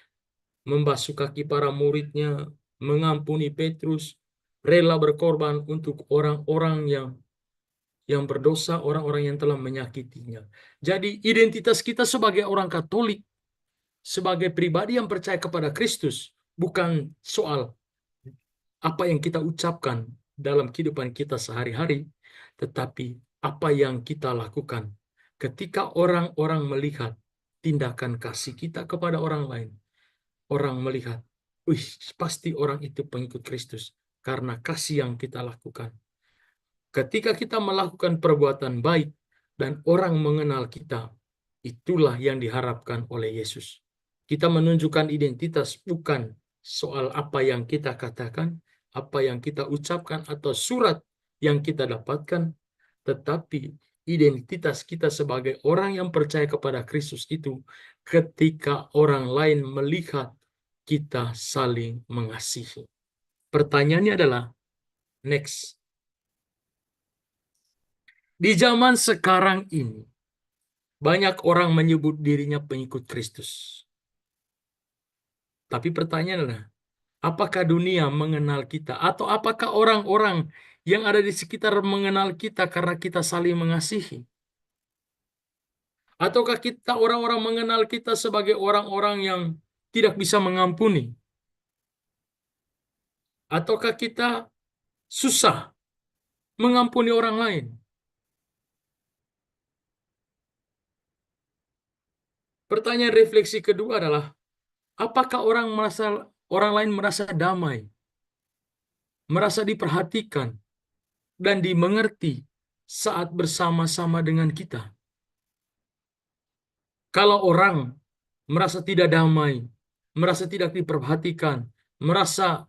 Membasuh kaki para muridnya, mengampuni Petrus, rela berkorban untuk orang-orang yang berdosa, orang-orang yang telah menyakitinya. Jadi identitas kita sebagai orang Katolik, sebagai pribadi yang percaya kepada Kristus, bukan soal apa yang kita ucapkan dalam kehidupan kita sehari-hari, tetapi apa yang kita lakukan. Ketika orang-orang melihat tindakan kasih kita kepada orang lain, orang melihat, wih, pasti orang itu pengikut Kristus karena kasih yang kita lakukan. Ketika kita melakukan perbuatan baik dan orang mengenal kita, itulah yang diharapkan oleh Yesus. Kita menunjukkan identitas bukan soal apa yang kita katakan, apa yang kita ucapkan, atau surat yang kita dapatkan, tetapi identitas kita sebagai orang yang percaya kepada Kristus itu ketika orang lain melihat kita saling mengasihi. Pertanyaannya adalah, next. Di zaman sekarang ini, banyak orang menyebut dirinya pengikut Kristus. Tapi pertanyaannya adalah, apakah dunia mengenal kita? Atau apakah orang-orang yang ada di sekitar mengenal kita karena kita saling mengasihi? Ataukah kita orang-orang mengenal kita sebagai orang-orang yang tidak bisa mengampuni? Ataukah kita susah mengampuni orang lain? Pertanyaan refleksi kedua adalah, apakah orang lain merasa damai, merasa diperhatikan, dan dimengerti saat bersama-sama dengan kita? Kalau orang merasa tidak damai, merasa tidak diperhatikan, merasa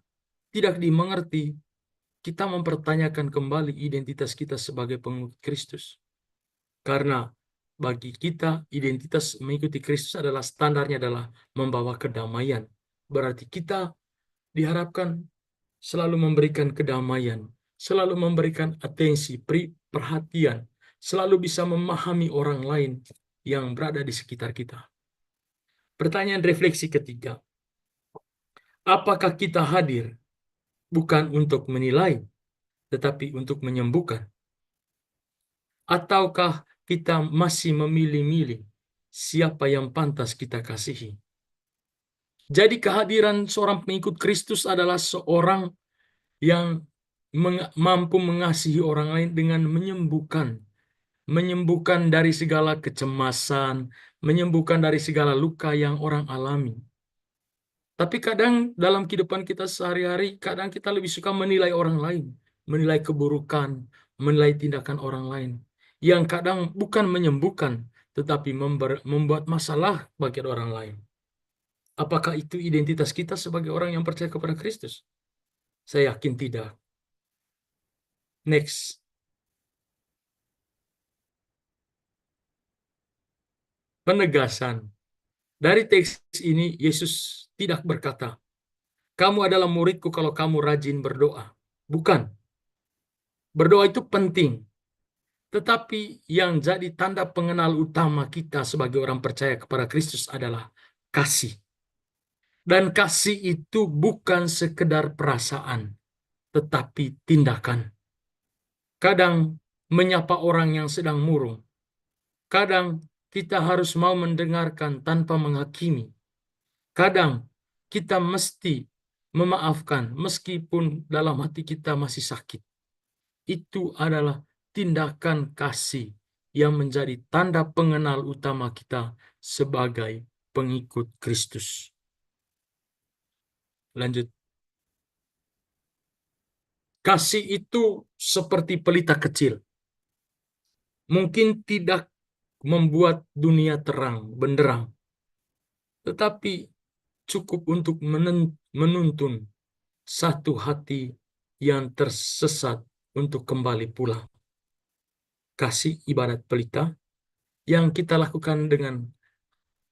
tidak dimengerti, kita mempertanyakan kembali identitas kita sebagai pengikut Kristus. Karena bagi kita, identitas mengikuti Kristus adalah standarnya adalah membawa kedamaian. Berarti kita diharapkan selalu memberikan kedamaian, selalu memberikan atensi, perhatian, selalu bisa memahami orang lain yang berada di sekitar kita. Pertanyaan refleksi ketiga, apakah kita hadir bukan untuk menilai, tetapi untuk menyembuhkan? Ataukah kita masih memilih-milih siapa yang pantas kita kasihi? Jadi kehadiran seorang pengikut Kristus adalah seorang yang mampu mengasihi orang lain dengan menyembuhkan dari segala kecemasan, menyembuhkan dari segala luka yang orang alami. Tapi kadang dalam kehidupan kita sehari-hari, kadang kita lebih suka menilai orang lain, menilai keburukan, menilai tindakan orang lain, yang kadang bukan menyembuhkan, tetapi membuat masalah bagi orang lain. Apakah itu identitas kita sebagai orang yang percaya kepada Kristus? Saya yakin tidak. Next. Penegasan. Dari teks ini, Yesus tidak berkata, kamu adalah muridku kalau kamu rajin berdoa. Bukan. Berdoa itu penting. Tetapi yang jadi tanda pengenal utama kita sebagai orang percaya kepada Kristus adalah kasih. Dan kasih itu bukan sekedar perasaan, tetapi tindakan. Kadang menyapa orang yang sedang murung. Kadang kita harus mau mendengarkan tanpa menghakimi. Kadang kita mesti memaafkan meskipun dalam hati kita masih sakit. Itu adalah tindakan kasih yang menjadi tanda pengenal utama kita sebagai pengikut Kristus. Lanjut. Kasih itu seperti pelita kecil. Mungkin tidak membuat dunia terang, benderang. Tetapi cukup untuk menuntun satu hati yang tersesat untuk kembali pulang. Kasih ibarat pelita yang kita lakukan dengan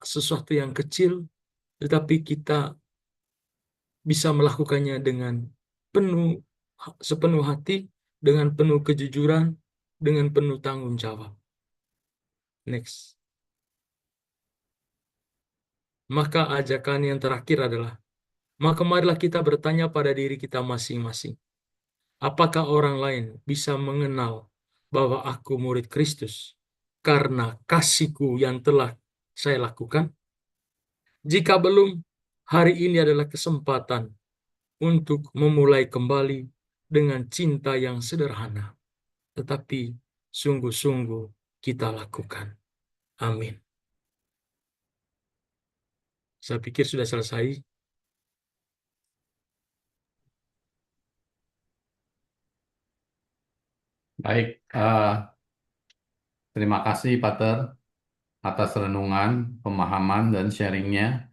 sesuatu yang kecil, tetapi kita bisa melakukannya dengan sepenuh hati, dengan penuh kejujuran, dengan penuh tanggung jawab. Next. Maka ajakan yang terakhir adalah, maka marilah kita bertanya pada diri kita masing-masing. Apakah orang lain bisa mengenal bahwa aku murid Kristus karena kasihku yang telah saya lakukan? Jika belum, hari ini adalah kesempatan untuk memulai kembali dengan cinta yang sederhana, tetapi sungguh-sungguh kita lakukan. Amin. Saya pikir sudah selesai. Baik, terima kasih Pater atas renungan, pemahaman, dan sharingnya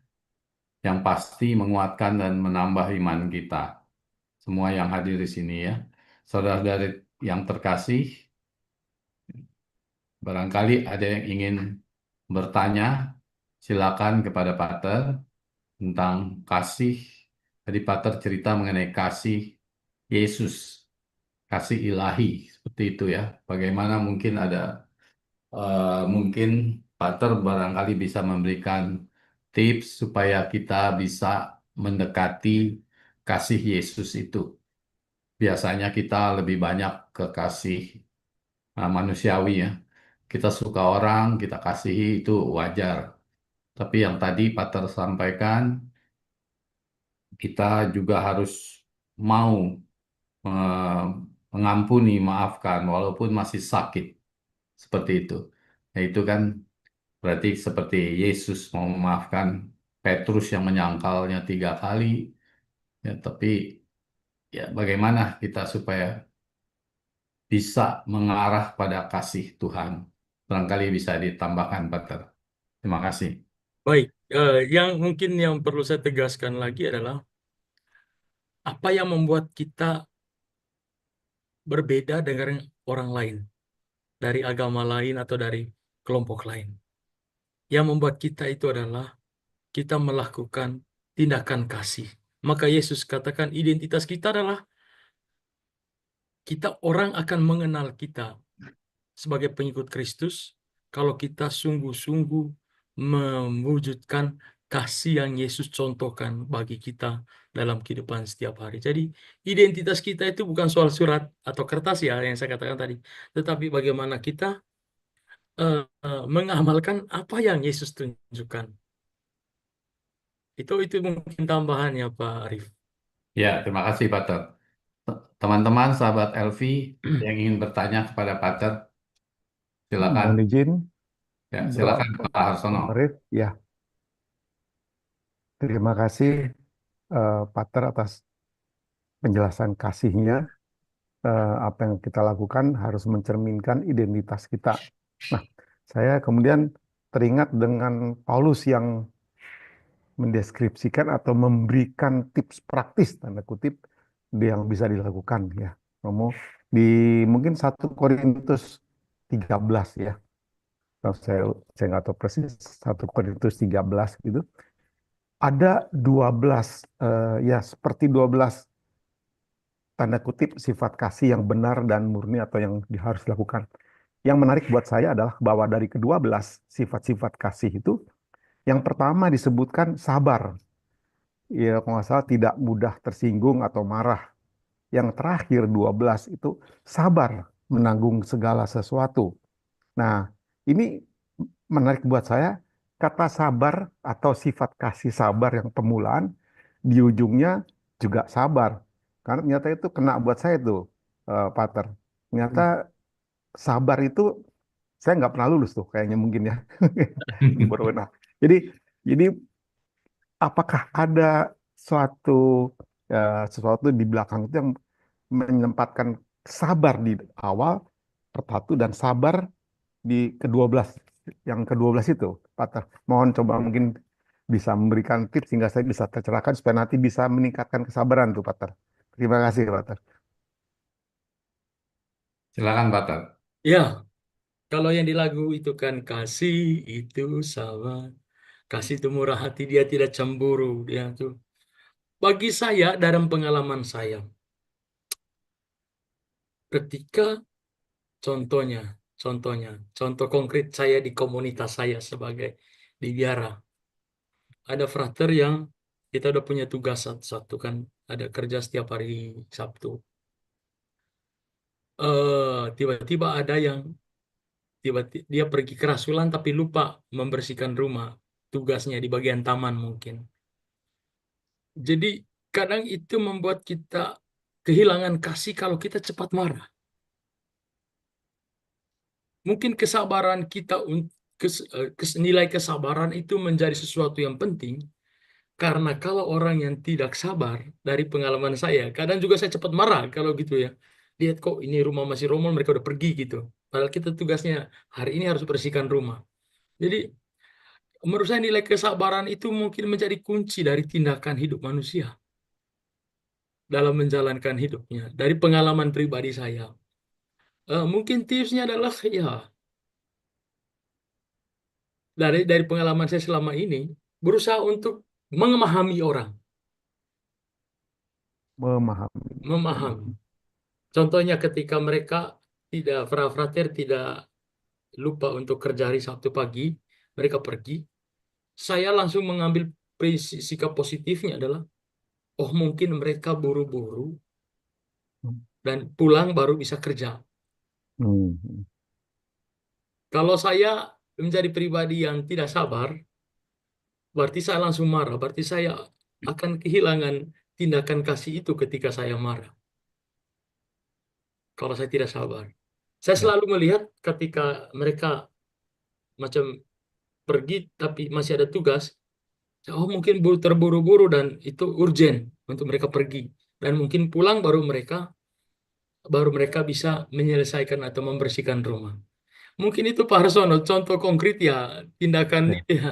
yang pasti menguatkan dan menambah iman kita. Semua yang hadir di sini ya. Saudara-saudari yang terkasih, Barangkali ada yang ingin bertanya, silakan kepada Pater tentang kasih. Tadi Pater cerita mengenai kasih Yesus, kasih ilahi, seperti itu ya. Bagaimana mungkin ada, mungkin Pater barangkali bisa memberikan tips supaya kita bisa mendekati kasih Yesus itu. Biasanya kita lebih banyak ke kasih manusiawi ya. Kita suka orang, kita kasihi itu wajar. Tapi yang tadi Pater sampaikan, kita juga harus mau eh, mengampuni, maafkan, walaupun masih sakit. Seperti itu. Nah, itu kan berarti seperti Yesus mau memaafkan Petrus yang menyangkalnya 3 kali. Ya, tapi ya bagaimana kita supaya bisa mengarah pada kasih Tuhan. Barangkali bisa ditambahkan, Pater. Terima kasih. Baik, yang mungkin yang perlu saya tegaskan lagi adalah apa yang membuat kita berbeda dengan orang lain, dari agama lain atau dari kelompok lain. Yang membuat kita itu adalah kita melakukan tindakan kasih. Maka Yesus katakan identitas kita adalah orang akan mengenal kita sebagai pengikut Kristus kalau kita sungguh-sungguh mewujudkan kasih yang Yesus contohkan bagi kita dalam kehidupan setiap hari. Jadi identitas kita itu bukan soal surat atau kertas ya yang saya katakan tadi, tetapi bagaimana kita mengamalkan apa yang Yesus tunjukkan. Itu mungkin tambahannya Pak Arif. Ya, terima kasih, Pater. Teman-teman, sahabat Elvi yang ingin bertanya kepada Pater, silakan. Mohon izin, Ya, doa silakan Pak Harsono. Arif. Ya, terima kasih Pater atas penjelasan kasihnya. Apa yang kita lakukan harus mencerminkan identitas kita. Nah, saya kemudian teringat dengan Paulus yang mendeskripsikan atau memberikan tips praktis tanda kutip yang bisa dilakukan ya. Di mungkin 1 Korintus 13 ya. Kalau saya nggak tahu persis 1 Korintus 13 gitu. Ada 12 ya seperti 12 tanda kutip sifat kasih yang benar dan murni atau yang harus dilakukan. Yang menarik buat saya adalah bahwa dari ke-12 sifat-sifat kasih itu, yang pertama disebutkan sabar. Ya, kalau nggak salah tidak mudah tersinggung atau marah. Yang terakhir 12 itu sabar, menanggung segala sesuatu. Nah, ini menarik buat saya, kata sabar atau sifat kasih sabar yang permulaan, di ujungnya juga sabar. Karena ternyata itu kena buat saya tuh, Pater. Ternyata sabar itu saya nggak pernah lulus tuh kayaknya mungkin ya. Berwenang. Jadi apakah ada sesuatu di belakang itu yang menempatkan sabar di awal satu dan sabar di ke-12 yang ke-12 itu, Pater. Mohon coba mungkin bisa memberikan tips sehingga saya bisa tercerahkan supaya nanti bisa meningkatkan kesabaran tuh, Pater. Terima kasih, Pater. Silakan, Pater. Ya, kalau yang di lagu itu kan kasih itu sabar, kasih itu murah hati, dia tidak cemburu, dia tuh. Bagi saya dalam pengalaman saya, ketika contoh konkret saya di komunitas saya sebagai di biara, ada frater yang kita udah punya tugas satu kan, ada kerja setiap hari Sabtu. Tiba-tiba ada yang dia pergi kerasulan tapi lupa membersihkan rumah, tugasnya di bagian taman mungkin. Jadi kadang itu membuat kita kehilangan kasih kalau kita cepat marah. Mungkin kesabaran kita, nilai kesabaran itu menjadi sesuatu yang penting. Karena kalau orang yang tidak sabar, dari pengalaman saya, kadang juga saya cepat marah kalau gitu ya. Lihat kok ini rumah masih romol, mereka udah pergi gitu. Padahal kita tugasnya hari ini harus bersihkan rumah. Jadi menurut saya nilai kesabaran itu mungkin menjadi kunci dari tindakan hidup manusia dalam menjalankan hidupnya. Dari pengalaman pribadi saya. Mungkin tipsnya adalah ya dari pengalaman saya selama ini berusaha untuk memahami orang, Memahami. memahami. Contohnya ketika mereka frater tidak lupa untuk kerja hari Sabtu pagi, mereka pergi, saya langsung mengambil sikap positifnya adalah, oh mungkin mereka buru-buru dan pulang baru bisa kerja. Hmm. Kalau saya menjadi pribadi yang tidak sabar, berarti saya langsung marah, berarti saya akan kehilangan tindakan kasih itu ketika saya marah. Kalau saya tidak sabar. Saya Ya. selalu melihat ketika mereka macam pergi tapi masih ada tugas, oh mungkin terburu-buru dan itu urgent untuk mereka pergi. Dan mungkin pulang baru mereka bisa menyelesaikan atau membersihkan rumah. Mungkin itu Pak Harsono, contoh konkret ya tindakan Ya. dia.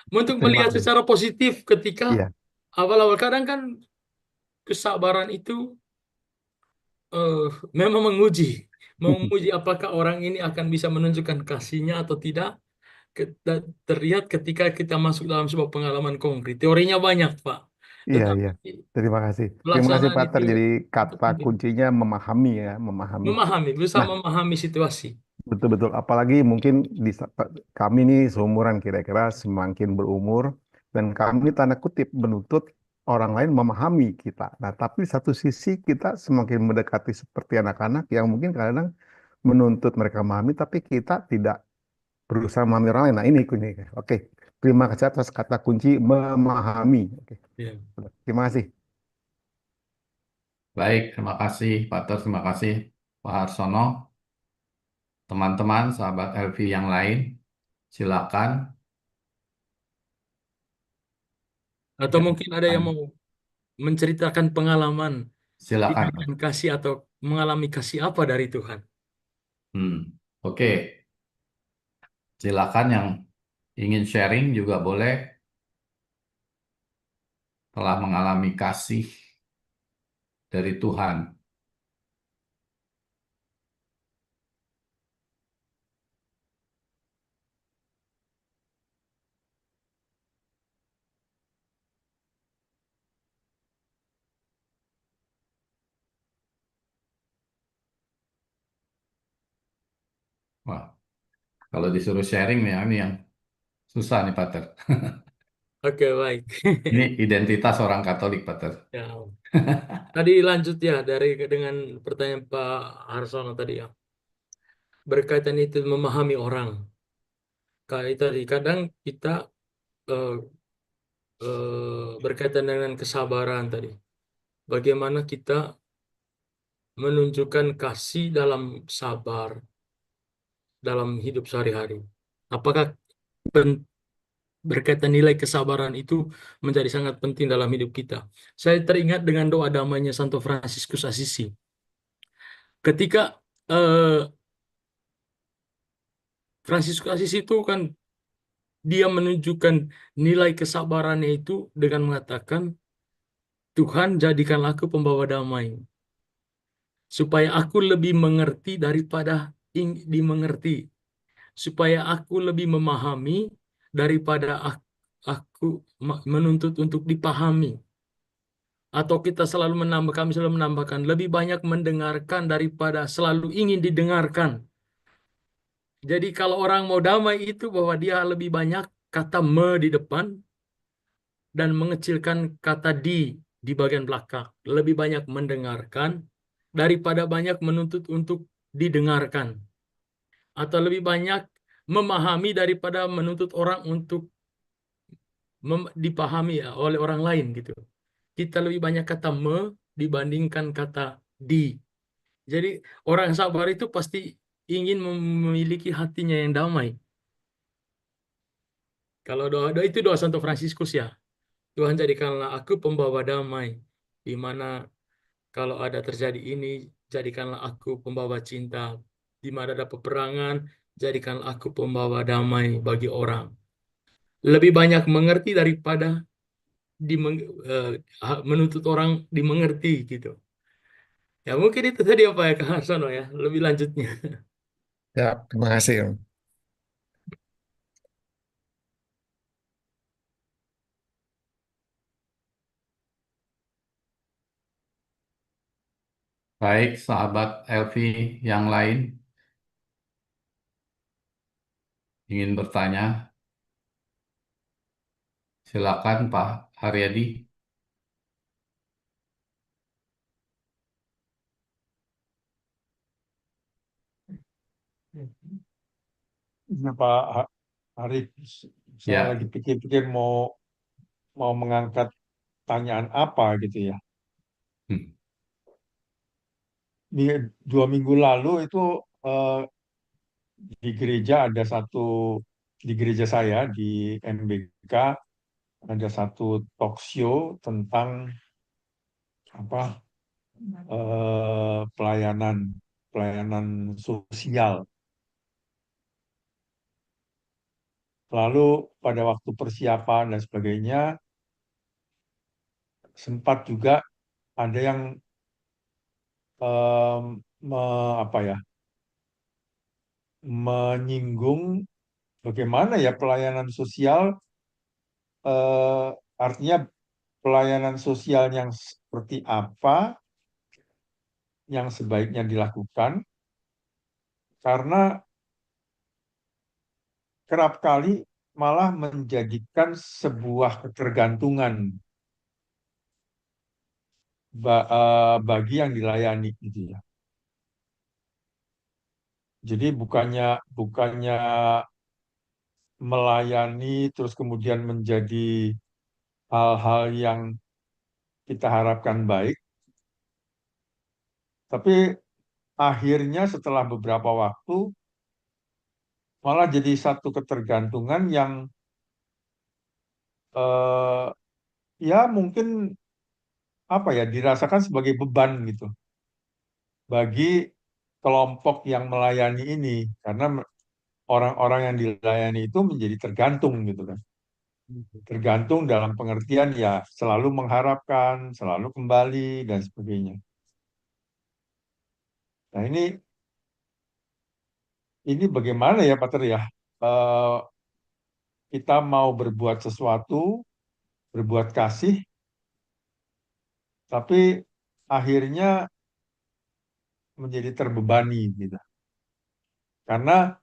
Untuk Terima melihat kasih. secara positif ketika Iya. awal-awal, kadang kan kesabaran itu memang menguji apakah orang ini akan bisa menunjukkan kasihnya atau tidak. Terlihat ketika kita masuk dalam sebuah pengalaman konkret. Teorinya banyak, Pak. Iya, iya. Tetapi Terima kasih. Terima kasih, pelaksanaan Pater. itu Jadi itu kata penting. kuncinya memahami ya, memahami. Berusaha Nah, memahami situasi. betul-betul. Apalagi mungkin kami nih seumuran kira-kira semakin berumur dan kami tanda kutip menuntut orang lain memahami kita. Nah, tapi satu sisi kita semakin mendekati seperti anak-anak yang mungkin kadang menuntut mereka memahami, tapi kita tidak berusaha memahami orang lain. Nah, ini kunci. Oke. Terima kasih atas kata kunci memahami. Oke. Ya. Terima kasih. Baik, terima kasih Pater, terima kasih Pak Harsono. Teman-teman, sahabat LV yang lain, silakan. Atau mungkin ada yang mau menceritakan pengalaman Silakan. tindakan kasih atau mengalami kasih apa dari Tuhan. Oke. Silakan yang ingin sharing juga boleh, telah mengalami kasih dari Tuhan. Wah, kalau disuruh sharing nih, ini yang susah nih, Pater. Oke, baik. Ini identitas orang Katolik, Pater. Ya. Tadi lanjut ya dengan pertanyaan Pak Harsono tadi ya. Berkaitan itu memahami orang. Kayak tadi kadang kita eh, berkaitan dengan kesabaran tadi. Bagaimana kita menunjukkan kasih dalam sabar dalam hidup sehari-hari. Apakah berkaitan nilai kesabaran itu menjadi sangat penting dalam hidup kita. Saya teringat dengan doa damainya Santo Fransiskus Assisi. Ketika Fransiskus Assisi itu kan dia menunjukkan nilai kesabarannya itu dengan mengatakan, Tuhan jadikanlah aku pembawa damai, supaya aku lebih mengerti daripada dimengerti, supaya aku lebih memahami daripada aku menuntut untuk dipahami. Atau kami selalu menambahkan, lebih banyak mendengarkan daripada selalu ingin didengarkan. Jadi kalau orang mau damai itu bahwa dia lebih banyak kata me di depan dan mengecilkan kata di bagian belakang. Lebih banyak mendengarkan daripada banyak menuntut untuk didengarkan. Atau lebih banyak memahami daripada menuntut orang untuk dipahami oleh orang lain gitu. Kita lebih banyak kata me dibandingkan kata di. Jadi orang yang sabar itu pasti ingin memiliki hatinya yang damai. Kalau doa itu doa Santo Fransiskus ya. Tuhan jadikanlah aku pembawa damai, di mana kalau ada terjadi ini, jadikanlah aku pembawa cinta. Di mana ada peperangan, jadikanlah aku pembawa damai bagi orang. Lebih banyak mengerti daripada menuntut orang dimengerti gitu. Ya mungkin itu tadi apa ya Kak Harsono ya, lebih lanjutnya. Ya, terima kasih. Baik, sahabat Elvi yang lain ingin bertanya, silakan Pak Haryadi. Nah, Pak Arif, saya Ya, lagi pikir-pikir mau mengangkat tanyaan apa gitu ya. hmm, Di 2 minggu lalu itu eh, di gereja ada satu di gereja saya di MBK ada satu talk show tentang apa pelayanan pelayanan sosial. Lalu pada waktu persiapan dan sebagainya sempat juga ada yang em, apa ya menyinggung bagaimana ya pelayanan sosial eh, artinya pelayanan sosial yang seperti apa yang sebaiknya dilakukan karena kerap kali malah menjadikan sebuah ketergantungan bagi yang dilayani gitu ya. Jadi bukannya bukannya melayani terus kemudian menjadi hal-hal yang kita harapkan baik, tapi akhirnya setelah beberapa waktu malah jadi satu ketergantungan yang eh, ya mungkin apa ya dirasakan sebagai beban gitu bagi kelompok yang melayani ini karena orang-orang yang dilayani itu menjadi tergantung gitu kan. Tergantung dalam pengertian ya selalu mengharapkan, selalu kembali dan sebagainya. Nah ini bagaimana ya Pak Ter ya? Eh, kita mau berbuat sesuatu, berbuat kasih, tapi akhirnya menjadi terbebani gitu. Karena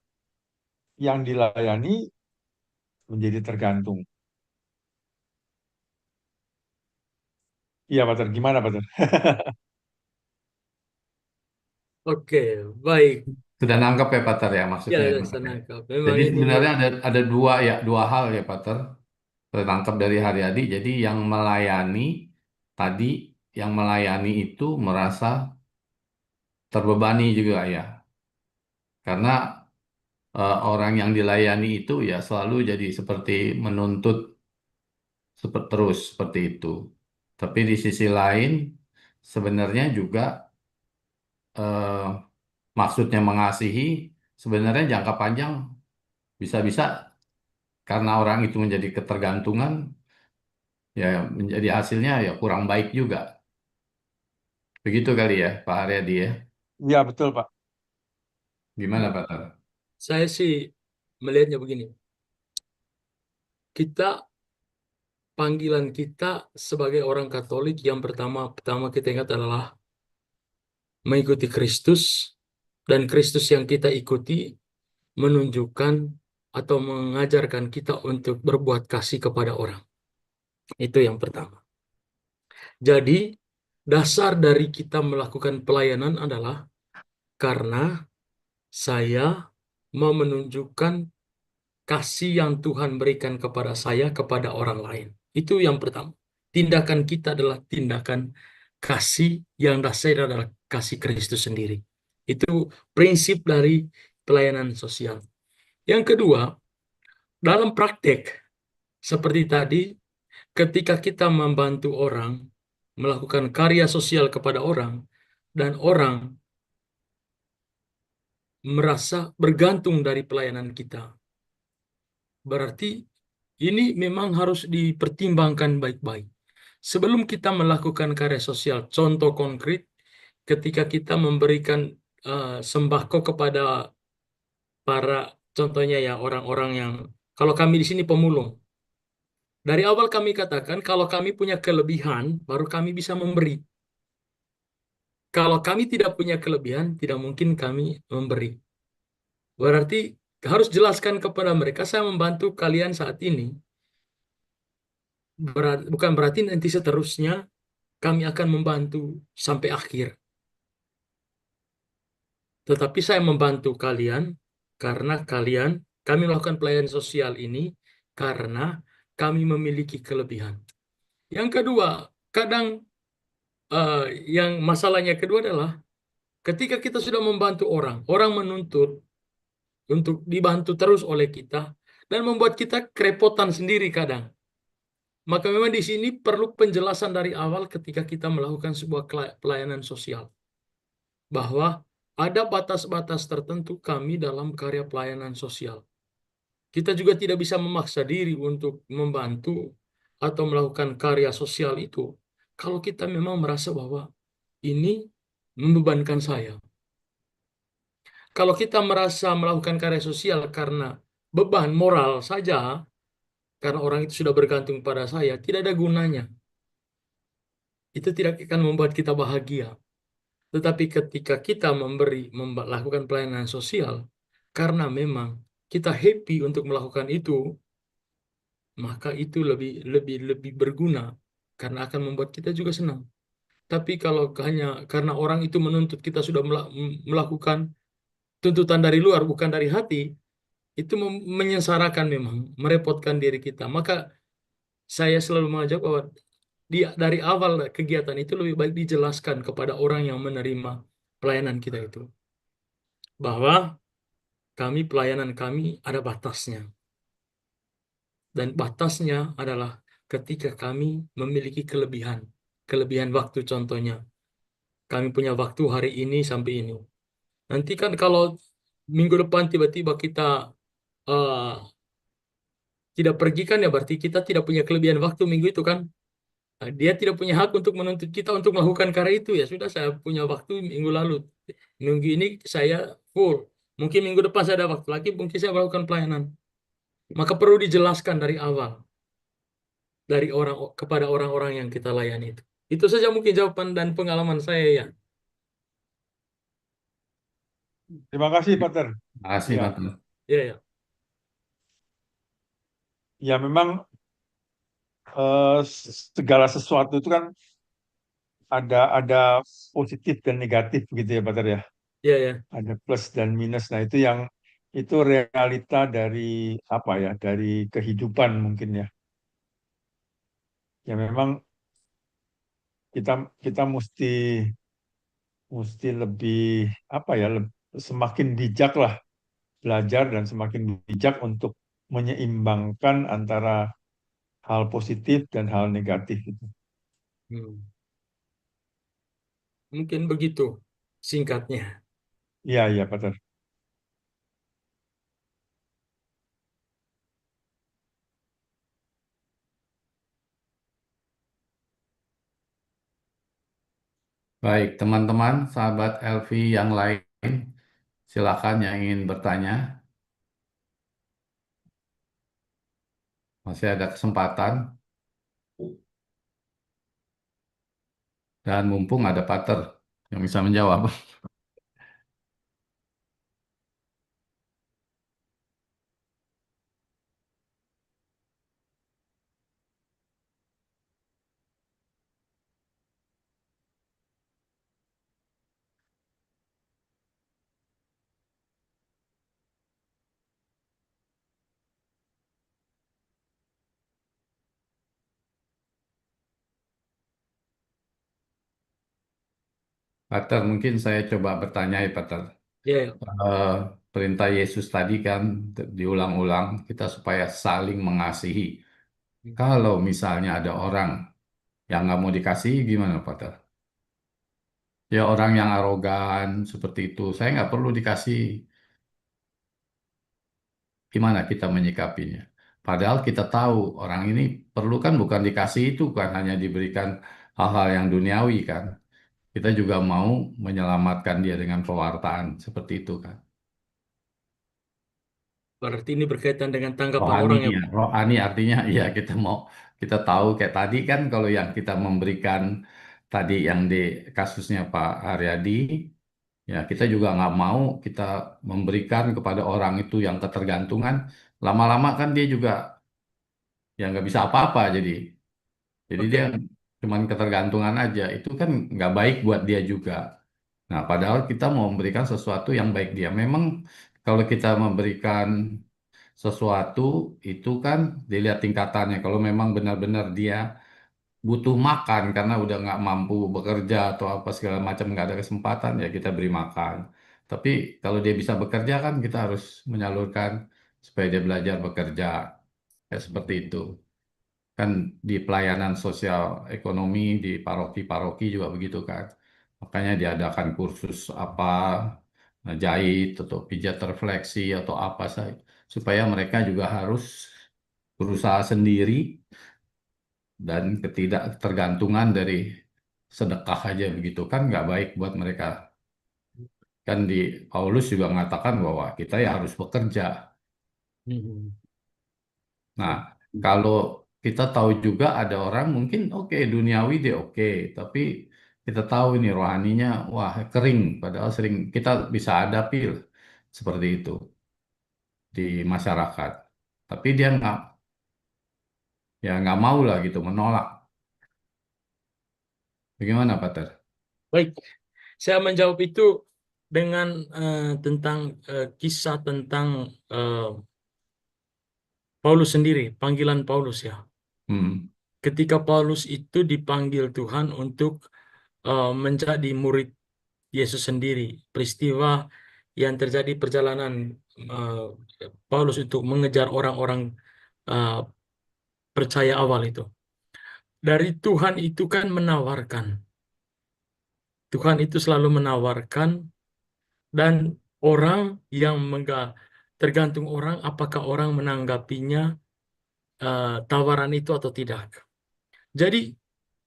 yang dilayani menjadi tergantung. Iya Pak Ter, gimana Pak Ter? Oke, baik. sudah nangkep ya Pater ya Ya, maksudnya ya ya, Pater saya ya. nangkap. Memang Jadi ini sebenarnya ada dua hal ya Pater. Tertangkap dari Haryadi. Jadi yang melayani tadi, yang melayani itu merasa terbebani juga ya. Karena orang yang dilayani itu ya selalu jadi seperti menuntut terus seperti itu. Tapi di sisi lain sebenarnya juga eh, maksudnya mengasihi sebenarnya jangka panjang bisa-bisa karena orang itu menjadi ketergantungan ya menjadi hasilnya ya kurang baik juga. Begitu kali ya Pak Haryadi ya. Iya betul Pak. Gimana Pak Tar? saya sih melihatnya begini. Panggilan kita sebagai orang Katolik yang pertama kita ingat adalah mengikuti Kristus, dan Kristus yang kita ikuti menunjukkan atau mengajarkan kita untuk berbuat kasih kepada orang. Itu yang pertama. Jadi, dasar dari kita melakukan pelayanan adalah karena saya mau menunjukkan kasih yang Tuhan berikan kepada saya kepada orang lain. Itu yang pertama. Tindakan kita adalah tindakan kasih yang dasar adalah kasih Kristus sendiri. Itu prinsip dari pelayanan sosial. Yang kedua, dalam praktek seperti tadi, ketika kita membantu orang, melakukan karya sosial kepada orang, dan orang merasa bergantung dari pelayanan kita, berarti ini memang harus dipertimbangkan baik-baik. Sebelum kita melakukan karya sosial, contoh konkret, ketika kita memberikan sembako kepada para, contohnya ya orang-orang yang, kalau kami di sini pemulung, dari awal kami katakan kalau kami punya kelebihan, baru kami bisa memberi. Kalau kami tidak punya kelebihan, tidak mungkin kami memberi. Berarti harus jelaskan kepada mereka, saya membantu kalian saat ini. Bukan berarti nanti seterusnya kami akan membantu sampai akhir. Tetapi saya membantu kalian karena kami melakukan pelayanan sosial ini karena kami memiliki kelebihan. Yang kedua, kadang yang masalahnya kedua adalah ketika kita sudah membantu orang, orang menuntut untuk dibantu terus oleh kita dan membuat kita kerepotan sendiri kadang. Maka memang di sini perlu penjelasan dari awal ketika kita melakukan sebuah pelayanan sosial. Bahwa ada batas-batas tertentu kami dalam karya pelayanan sosial. Kita juga tidak bisa memaksa diri untuk membantu atau melakukan karya sosial itu kalau kita memang merasa bahwa ini membebankan saya. Kalau kita merasa melakukan karya sosial karena beban moral saja, karena orang itu sudah bergantung pada saya, tidak ada gunanya. Itu tidak akan membuat kita bahagia. Tetapi ketika kita melakukan pelayanan sosial, karena memang kita happy untuk melakukan itu, maka itu lebih berguna karena akan membuat kita juga senang. Tapi kalau hanya karena orang itu menuntut kita sudah melakukan tuntutan dari luar bukan dari hati, itu menyengsarakan memang, merepotkan diri kita. Maka saya selalu mengajak bahwa dari awal kegiatan itu lebih baik dijelaskan kepada orang yang menerima pelayanan kita itu. Bahwa pelayanan kami ada batasnya. Dan batasnya adalah ketika kami memiliki kelebihan waktu contohnya. Kami punya waktu hari ini sampai ini. Nanti kan kalau minggu depan tiba-tiba kita tidak pergi kan ya berarti kita tidak punya kelebihan waktu minggu itu kan. Nah, dia tidak punya hak untuk menuntut kita untuk melakukan karya itu ya sudah saya punya waktu minggu lalu. Minggu ini saya full. Mungkin minggu depan saya ada waktu lagi, mungkin saya melakukan pelayanan. Maka perlu dijelaskan dari awal kepada orang-orang yang kita layani itu. Itu saja mungkin jawaban dan pengalaman saya ya. Terima kasih, Pater. Terima kasih, Ya. Pater. Ya, ya. Ya memang segala sesuatu itu kan ada positif dan negatif gitu ya, Pater ya. Ya, ya. Ada plus dan minus. Nah, itu realita dari apa ya? Dari kehidupan mungkin ya. Ya memang kita mesti lebih apa ya? Semakin bijak lah belajar dan semakin bijak untuk menyeimbangkan antara hal positif dan hal negatif itu. Mungkin begitu singkatnya. Iya, iya, Pater. Baik, teman-teman, sahabat Elvi yang lain, silakan yang ingin bertanya. Masih ada kesempatan. Dan mumpung ada Pater yang bisa menjawab. Pater, mungkin saya coba bertanya ya, Pater. Ya, ya. Perintah Yesus tadi kan diulang-ulang kita supaya saling mengasihi. Kalau misalnya ada orang yang nggak mau dikasihi, gimana, Pater? Ya orang yang arogan seperti itu, saya nggak perlu dikasih. Gimana kita menyikapinya? Padahal kita tahu orang ini perlu kan bukan dikasih itu kan hanya diberikan hal-hal yang duniawi kan. Kita juga mau menyelamatkan dia dengan pewartaan seperti itu kan. Berarti ini berkaitan dengan tanggapan Rohani orang ya. ya, rohani artinya ya kita tahu kayak tadi kan kalau yang kita memberikan tadi yang di kasusnya Pak Aryadi, ya kita juga nggak mau kita memberikan kepada orang itu yang ketergantungan, lama-lama kan dia juga ya nggak bisa apa-apa jadi dia Oke. cuman ketergantungan aja, itu kan nggak baik buat dia juga. Nah, padahal kita mau memberikan sesuatu yang baik dia. Memang kalau kita memberikan sesuatu itu kan dilihat tingkatannya. Kalau memang benar-benar dia butuh makan karena udah nggak mampu bekerja atau apa segala macam, nggak ada kesempatan, ya kita beri makan. Tapi kalau dia bisa bekerja kan kita harus menyalurkan supaya dia belajar bekerja. Kayak seperti itu. Kan di pelayanan sosial ekonomi di paroki-paroki juga begitu kan. Makanya diadakan kursus apa, jahit atau pijat refleksi atau apa saja. Supaya mereka juga harus berusaha sendiri dan ketidaktergantungan dari sedekah aja begitu kan nggak baik buat mereka. Kan di Paulus juga mengatakan bahwa kita ya harus bekerja. Hmm. Nah, kalau kita tahu juga ada orang mungkin oke duniawi dia oke, tapi kita tahu ini rohaninya wah kering, padahal sering kita bisa hadapi lah, seperti itu di masyarakat. Tapi dia nggak ya nggak mau lah gitu menolak. Bagaimana, Pater? Baik, saya menjawab itu dengan tentang kisah tentang Paulus sendiri, panggilan Paulus ya. Hmm. Ketika Paulus itu dipanggil Tuhan untuk menjadi murid Yesus sendiri, peristiwa yang terjadi perjalanan eh, Paulus untuk mengejar orang-orang eh, percaya awal itu. Dari Tuhan itu kan menawarkan. Tuhan itu selalu menawarkan dan orang yang tergantung orang apakah orang menanggapinya tawaran itu atau tidak. Jadi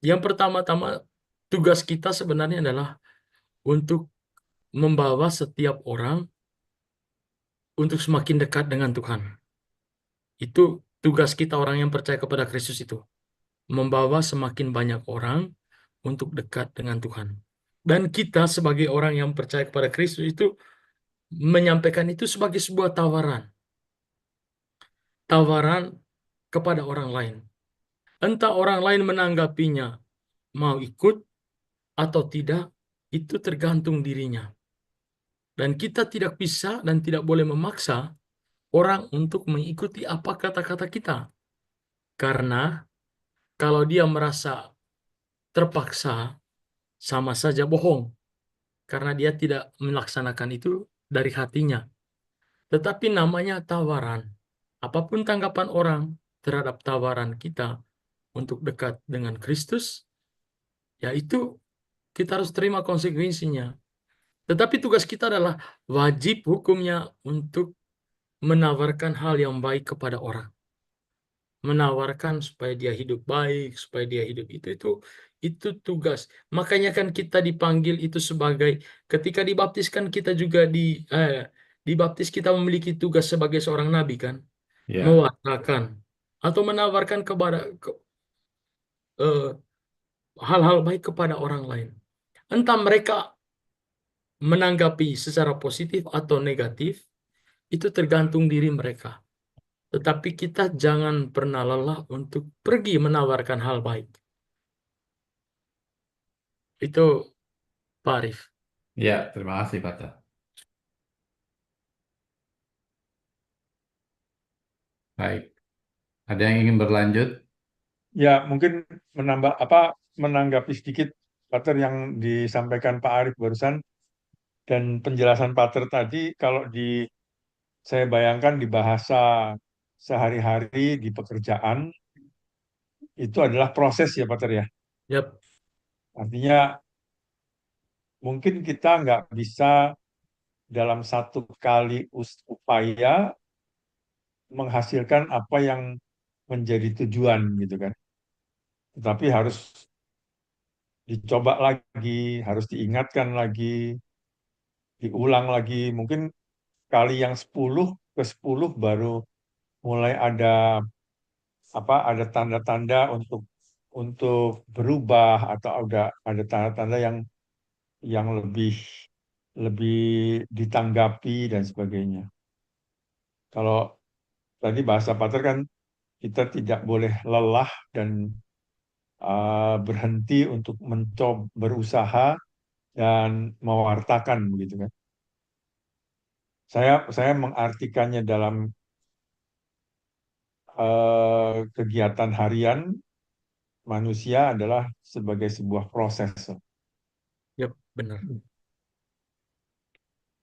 yang pertama-tama tugas kita sebenarnya adalah untuk membawa setiap orang untuk semakin dekat dengan Tuhan. Itu tugas kita orang yang percaya kepada Kristus itu. Membawa semakin banyak orang untuk dekat dengan Tuhan. Dan kita sebagai orang yang percaya kepada Kristus itu menyampaikan itu sebagai sebuah tawaran. Tawaran kepada orang lain. Entah orang lain menanggapinya mau ikut atau tidak, itu tergantung dirinya. Dan kita tidak bisa dan tidak boleh memaksa orang untuk mengikuti apa kata-kata kita. Karena kalau dia merasa terpaksa, sama saja bohong. Karena dia tidak melaksanakan itu dari hatinya. Tetapi namanya tawaran. Apapun tanggapan orang terhadap tawaran kita untuk dekat dengan Kristus, yaitu kita harus terima konsekuensinya. Tetapi tugas kita adalah wajib hukumnya untuk menawarkan hal yang baik kepada orang. Menawarkan supaya dia hidup baik, supaya dia hidup itu tugas. Makanya kan kita dipanggil itu sebagai ketika dibaptiskan kita juga dibaptis kita memiliki tugas sebagai seorang nabi kan, Ya. mewartakan atau menawarkan kepada eh, hal-hal baik kepada orang lain. Entah mereka menanggapi secara positif atau negatif, itu tergantung diri mereka. Tetapi kita jangan pernah lelah untuk pergi menawarkan hal baik. Itu Pak Arif. Ya, terima kasih, Pater. Baik. Ada yang ingin berlanjut? Ya, mungkin menanggapi sedikit Pater yang disampaikan Pak Arief barusan dan penjelasan Pater tadi, kalau saya bayangkan di bahasa sehari-hari di pekerjaan itu adalah proses ya Pater ya. Yap. Artinya mungkin kita nggak bisa dalam satu kali upaya menghasilkan apa yang menjadi tujuan gitu kan. Tetapi harus dicoba lagi, harus diingatkan lagi, diulang lagi. Mungkin kali yang 10 ke 10 baru mulai ada tanda-tanda untuk untuk berubah atau ada tanda-tanda yang lebih ditanggapi dan sebagainya. Kalau tadi bahasa Pater kan kita tidak boleh lelah dan berhenti untuk mencoba berusaha dan mewartakan begitu kan. Saya mengartikannya dalam kegiatan harian manusia adalah sebagai sebuah proses. Yap, benar.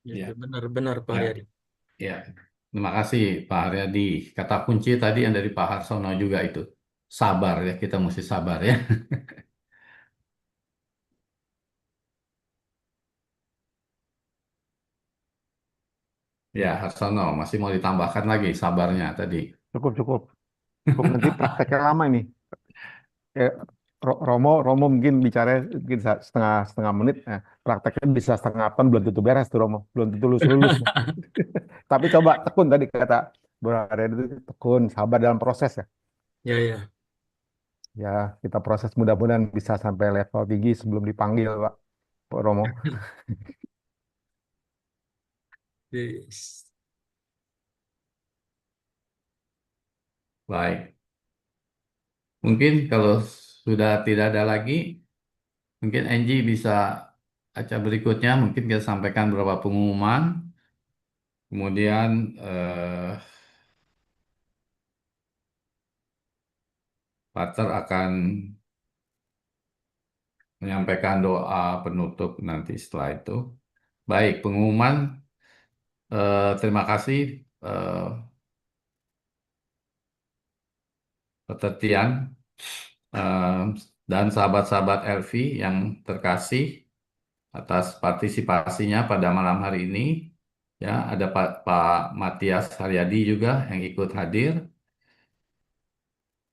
Ya, Benar-benar Pak ya, Haryadi. ya. Terima kasih Pak Haryadi. Kata kunci tadi yang dari Pak Harsono juga itu. Sabar ya, kita mesti sabar ya. Ya, Harsono masih mau ditambahkan lagi sabarnya tadi. Cukup, cukup. Cukup, nanti prakteknya lama ini. Eh, Romo mungkin bicara mungkin setengah menit, prakteknya bisa setengah 8 belum tentu beres tuh Romo, belum tentu lulus. Tapi coba tekun tadi kata Bro Arya itu, tekun, sabar dalam proses ya. Ya, ya. Ya, kita proses mudah-mudahan bisa sampai level tinggi sebelum dipanggil Pak Romo. Yes. Baik. Mungkin kalau sudah tidak ada lagi, mungkin Angie bisa acara berikutnya, mungkin kita sampaikan beberapa pengumuman. Kemudian Pater akan menyampaikan doa penutup nanti setelah itu. Baik, pengumuman. Terima kasih Pater Tian dan sahabat-sahabat Elvi yang terkasih atas partisipasinya pada malam hari ini. Ya, ada Pak Matias Haryadi juga yang ikut hadir,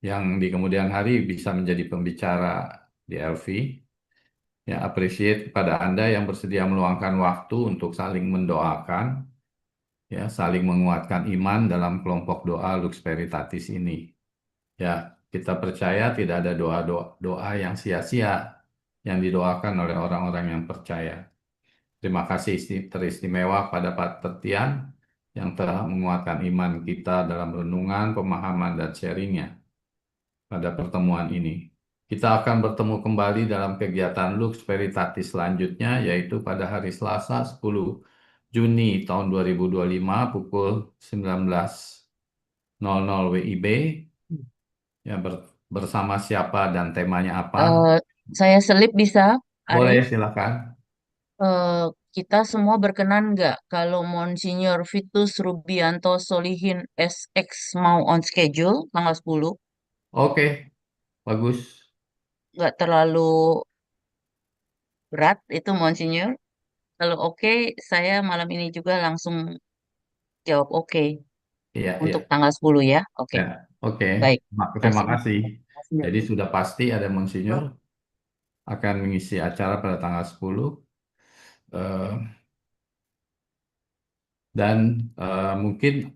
yang di kemudian hari bisa menjadi pembicara di LV. Ya, appreciate kepada Anda yang bersedia meluangkan waktu untuk saling mendoakan, ya, saling menguatkan iman dalam kelompok doa Lux Veritatis ini. Ya, kita percaya tidak ada doa yang sia-sia yang didoakan oleh orang-orang yang percaya. Terima kasih teristimewa pada Pak Tertian yang telah menguatkan iman kita dalam renungan, pemahaman, dan sharingnya pada pertemuan ini. Kita akan bertemu kembali dalam kegiatan Lux Veritatis selanjutnya, yaitu pada hari Selasa 10 Juni tahun 2025 pukul 19.00 WIB. Ya, bersama siapa dan temanya apa? Saya selip bisa, Boleh, Arif. silakan. Kita semua berkenan nggak kalau Monsinyur Vitus Rubianto Solihin SX mau on schedule tanggal 10? Oke, bagus. Nggak terlalu berat itu Monsinyur. Kalau oke, saya malam ini juga langsung jawab oke Iya, iya. untuk tanggal 10 ya. Oke, Ya, oke. baik. Terima Kasih. kasih. Jadi sudah pasti ada Monsinyur akan mengisi acara pada tanggal 10. Eh, dan mungkin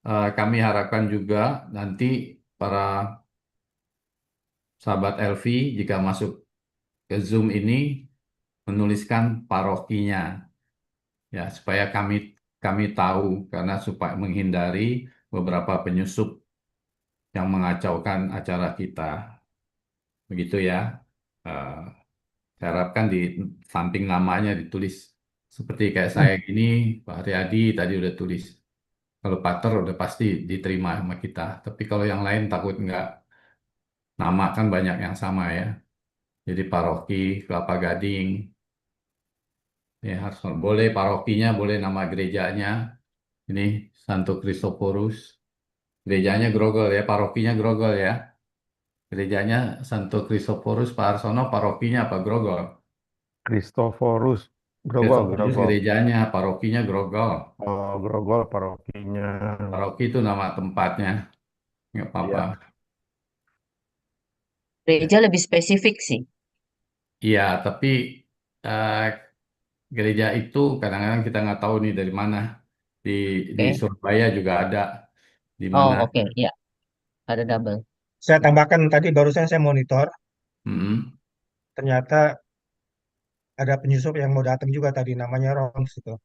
kami harapkan juga nanti para sahabat Elvi jika masuk ke Zoom ini menuliskan parokinya, ya, supaya kami tahu, karena supaya menghindari beberapa penyusup yang mengacaukan acara kita. Begitu ya. Eh, saya harapkan di samping namanya ditulis seperti kayak saya gini, Pak Haryadi tadi udah tulis. Kalau Pater udah pasti diterima sama kita. Tapi kalau yang lain takut nggak, nama kan banyak yang sama ya. Jadi paroki, Kelapa Gading, ya harus boleh parokinya, boleh nama gerejanya. Ini Santo Kristoforus. Gerejanya Grogol ya, parokinya Grogol ya. Gerejanya Santo Kristoforus Pak Arsono, parokinya apa Grogol? Kristoforus, Grogol, Kristoforus Grogol. gerejanya, parokinya Grogol. Oh, Grogol parokinya. Paroki itu nama tempatnya, nggak apa-apa. Iya. Gereja lebih spesifik sih. Iya, tapi eh, gereja itu kadang-kadang kita nggak tahu nih dari mana. Di Oke. Surabaya juga ada. Di Oh, mana? oke. Ya, ada double. Saya tambahkan tadi barusan saya monitor, Mm-mm. ternyata ada penyusup yang mau datang juga tadi, namanya Rons itu.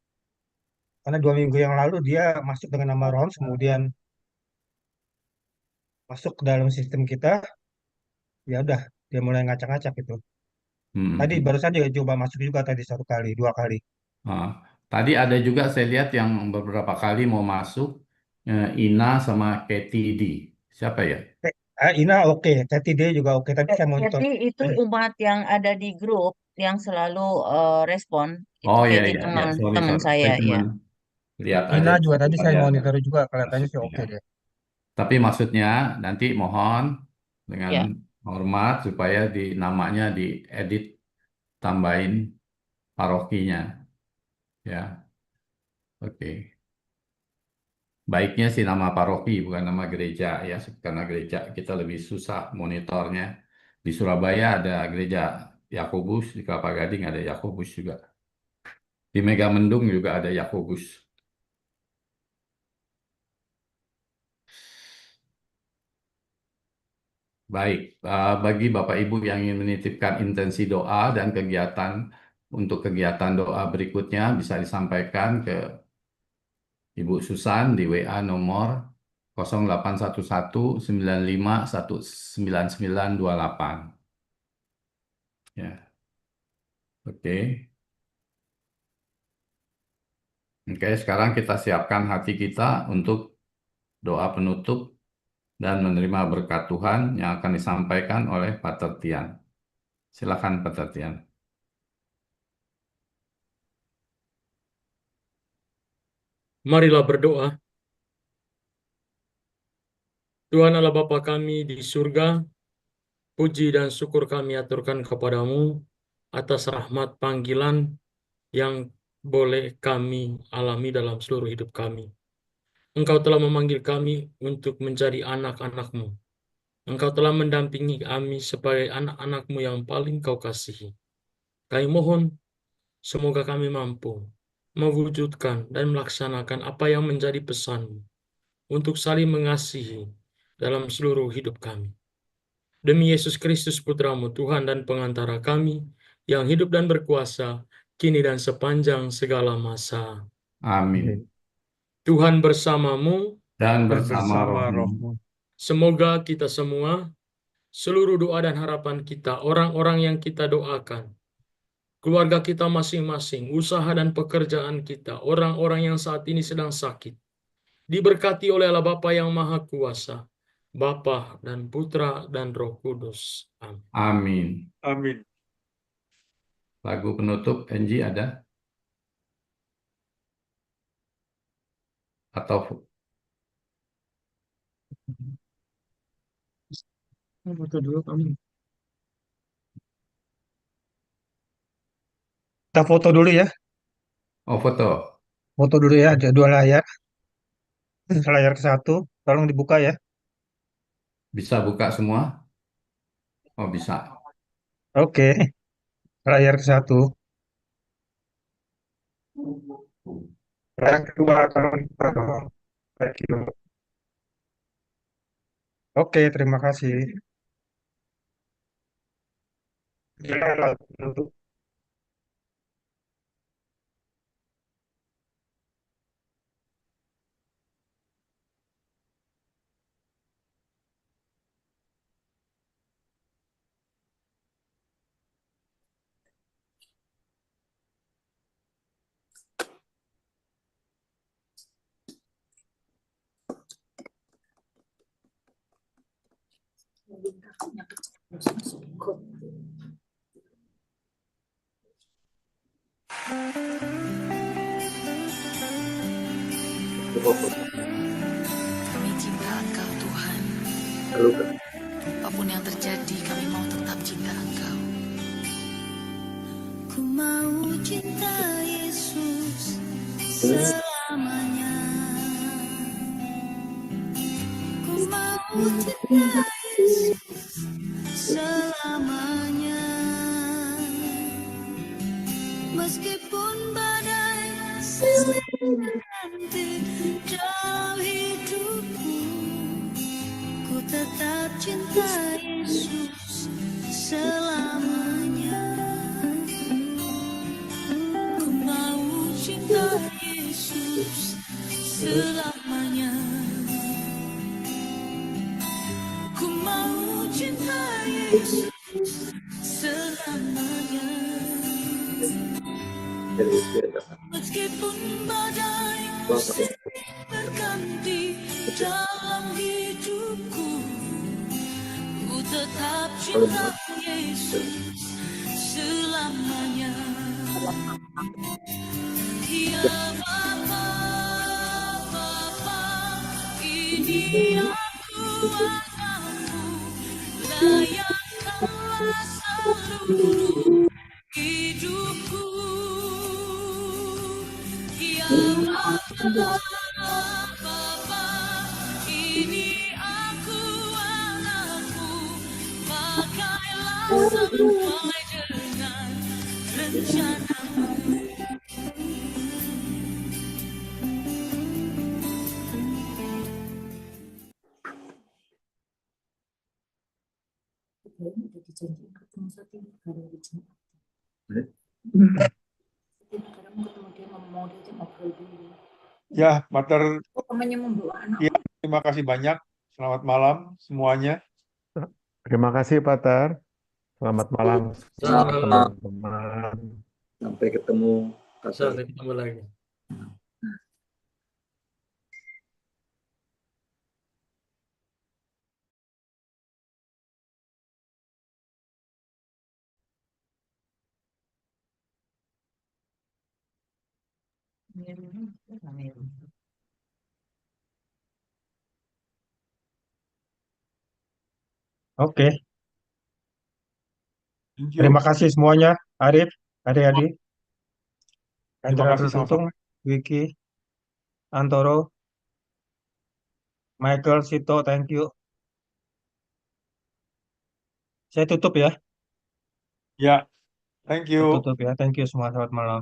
Karena 2 minggu yang lalu dia masuk dengan nama Rons, kemudian masuk ke dalam sistem kita, ya udah dia mulai ngacak-ngacak itu. Tadi Mm-mm. barusan dia coba masuk juga tadi 1 kali, 2 kali. Ah, tadi ada juga saya lihat yang beberapa kali mau masuk Ina sama Katie D. Siapa ya? Ina oke, Teti dia juga oke, tapi saya monitor. Kathy itu umat yang ada di grup yang selalu respon. Itu Oh ya Kathy ya ya, sorry teman sorry. saya Saya ya. cuman lihat aja Ina juga tadi saya ada monitor juga, kelihatannya sih masuknya. oke deh. Tapi maksudnya nanti mohon dengan Ya. hormat supaya di namanya diedit, tambahin parokinya ya. Oke. Baiknya sih nama paroki bukan nama gereja ya, karena gereja kita lebih susah monitornya. Di Surabaya ada gereja Yakobus, di Kelapa Gading ada Yakobus juga. Di Megamendung juga ada Yakobus. Baik, bagi Bapak Ibu yang ingin menitipkan intensi doa dan kegiatan untuk kegiatan doa berikutnya bisa disampaikan ke Ibu Susan di WA nomor 0811 95 19928. Ya, oke. Oke, sekarang kita siapkan hati kita untuk doa penutup dan menerima berkat Tuhan yang akan disampaikan oleh Pater Tian. Silakan Pater Tian. Marilah berdoa. Tuhan Allah Bapa kami di surga, puji dan syukur kami aturkan kepadamu atas rahmat panggilan yang boleh kami alami dalam seluruh hidup kami. Engkau telah memanggil kami untuk menjadi anak-anak-Mu. Engkau telah mendampingi kami sebagai anak-anak-Mu yang paling Kau kasihi. Kami mohon, semoga kami mampu mewujudkan dan melaksanakan apa yang menjadi pesan-Mu untuk saling mengasihi dalam seluruh hidup kami. Demi Yesus Kristus Putra-Mu, Tuhan dan pengantara kami, yang hidup dan berkuasa, kini dan sepanjang segala masa. Amin. Tuhan bersamamu Dan Dan bersama bersama rohmu. rohmu. Semoga kita semua, seluruh doa dan harapan kita, orang-orang yang kita doakan, keluarga kita masing-masing, usaha dan pekerjaan kita, orang-orang yang saat ini sedang sakit, diberkati oleh Allah Bapa yang Maha Kuasa, Bapa dan Putra dan Roh Kudus. Amin. Amin. Amin. Lagu penutup, Angie ada? Atau Foto dulu kami. Kita foto dulu ya, oh foto? foto dulu ya, ada 2 layar. Layar ke-1, tolong dibuka ya. Bisa buka semua? Oh bisa. Oke, layar ke-1. Layar kedua, tolong dibuka dong. Thank you. Oke, terima kasih. Silakan untuk Kami cinta Engkau Tuhan. Apapun yang terjadi, kami mau tetap cinta Engkau. Ku mau cinta Yesus selamanya. Ku mau cinta Yesus selamanya. Meskipun badai silih berganti dalam hidupku, ku tetap cinta Meskipun badai berganti dalam hidupku, ku tetap cinta Yesus selamanya. Ya Bapa, Bapa, ini aku anakmu, layakkanlah seluruh hidupku. Ya Bapa, Bapa, ini aku anakmu, pakailah sesuai dengan rencanamu. Kayaknya udah dijanjiin ketemu satu hari di Jumat. Sekarang ketemu dia mau diajak ngobrol dulu. Ya, Mater, Oh, temannya membawa anak. ya, terima kasih banyak. Selamat malam semuanya. Terima kasih, Pater. Selamat malam semua Selamat malam. teman-teman. Sampai ketemu. Sampai ketemu lagi. Oke, Thank you. terima kasih semuanya. Arif, adik-adik, Terima Hendra kasih Tertuntung, Wiki, Antoro, Michael, Sito, thank you. Saya tutup ya. Ya, thank Saya you. tutup ya. Thank you semua. Selamat malam.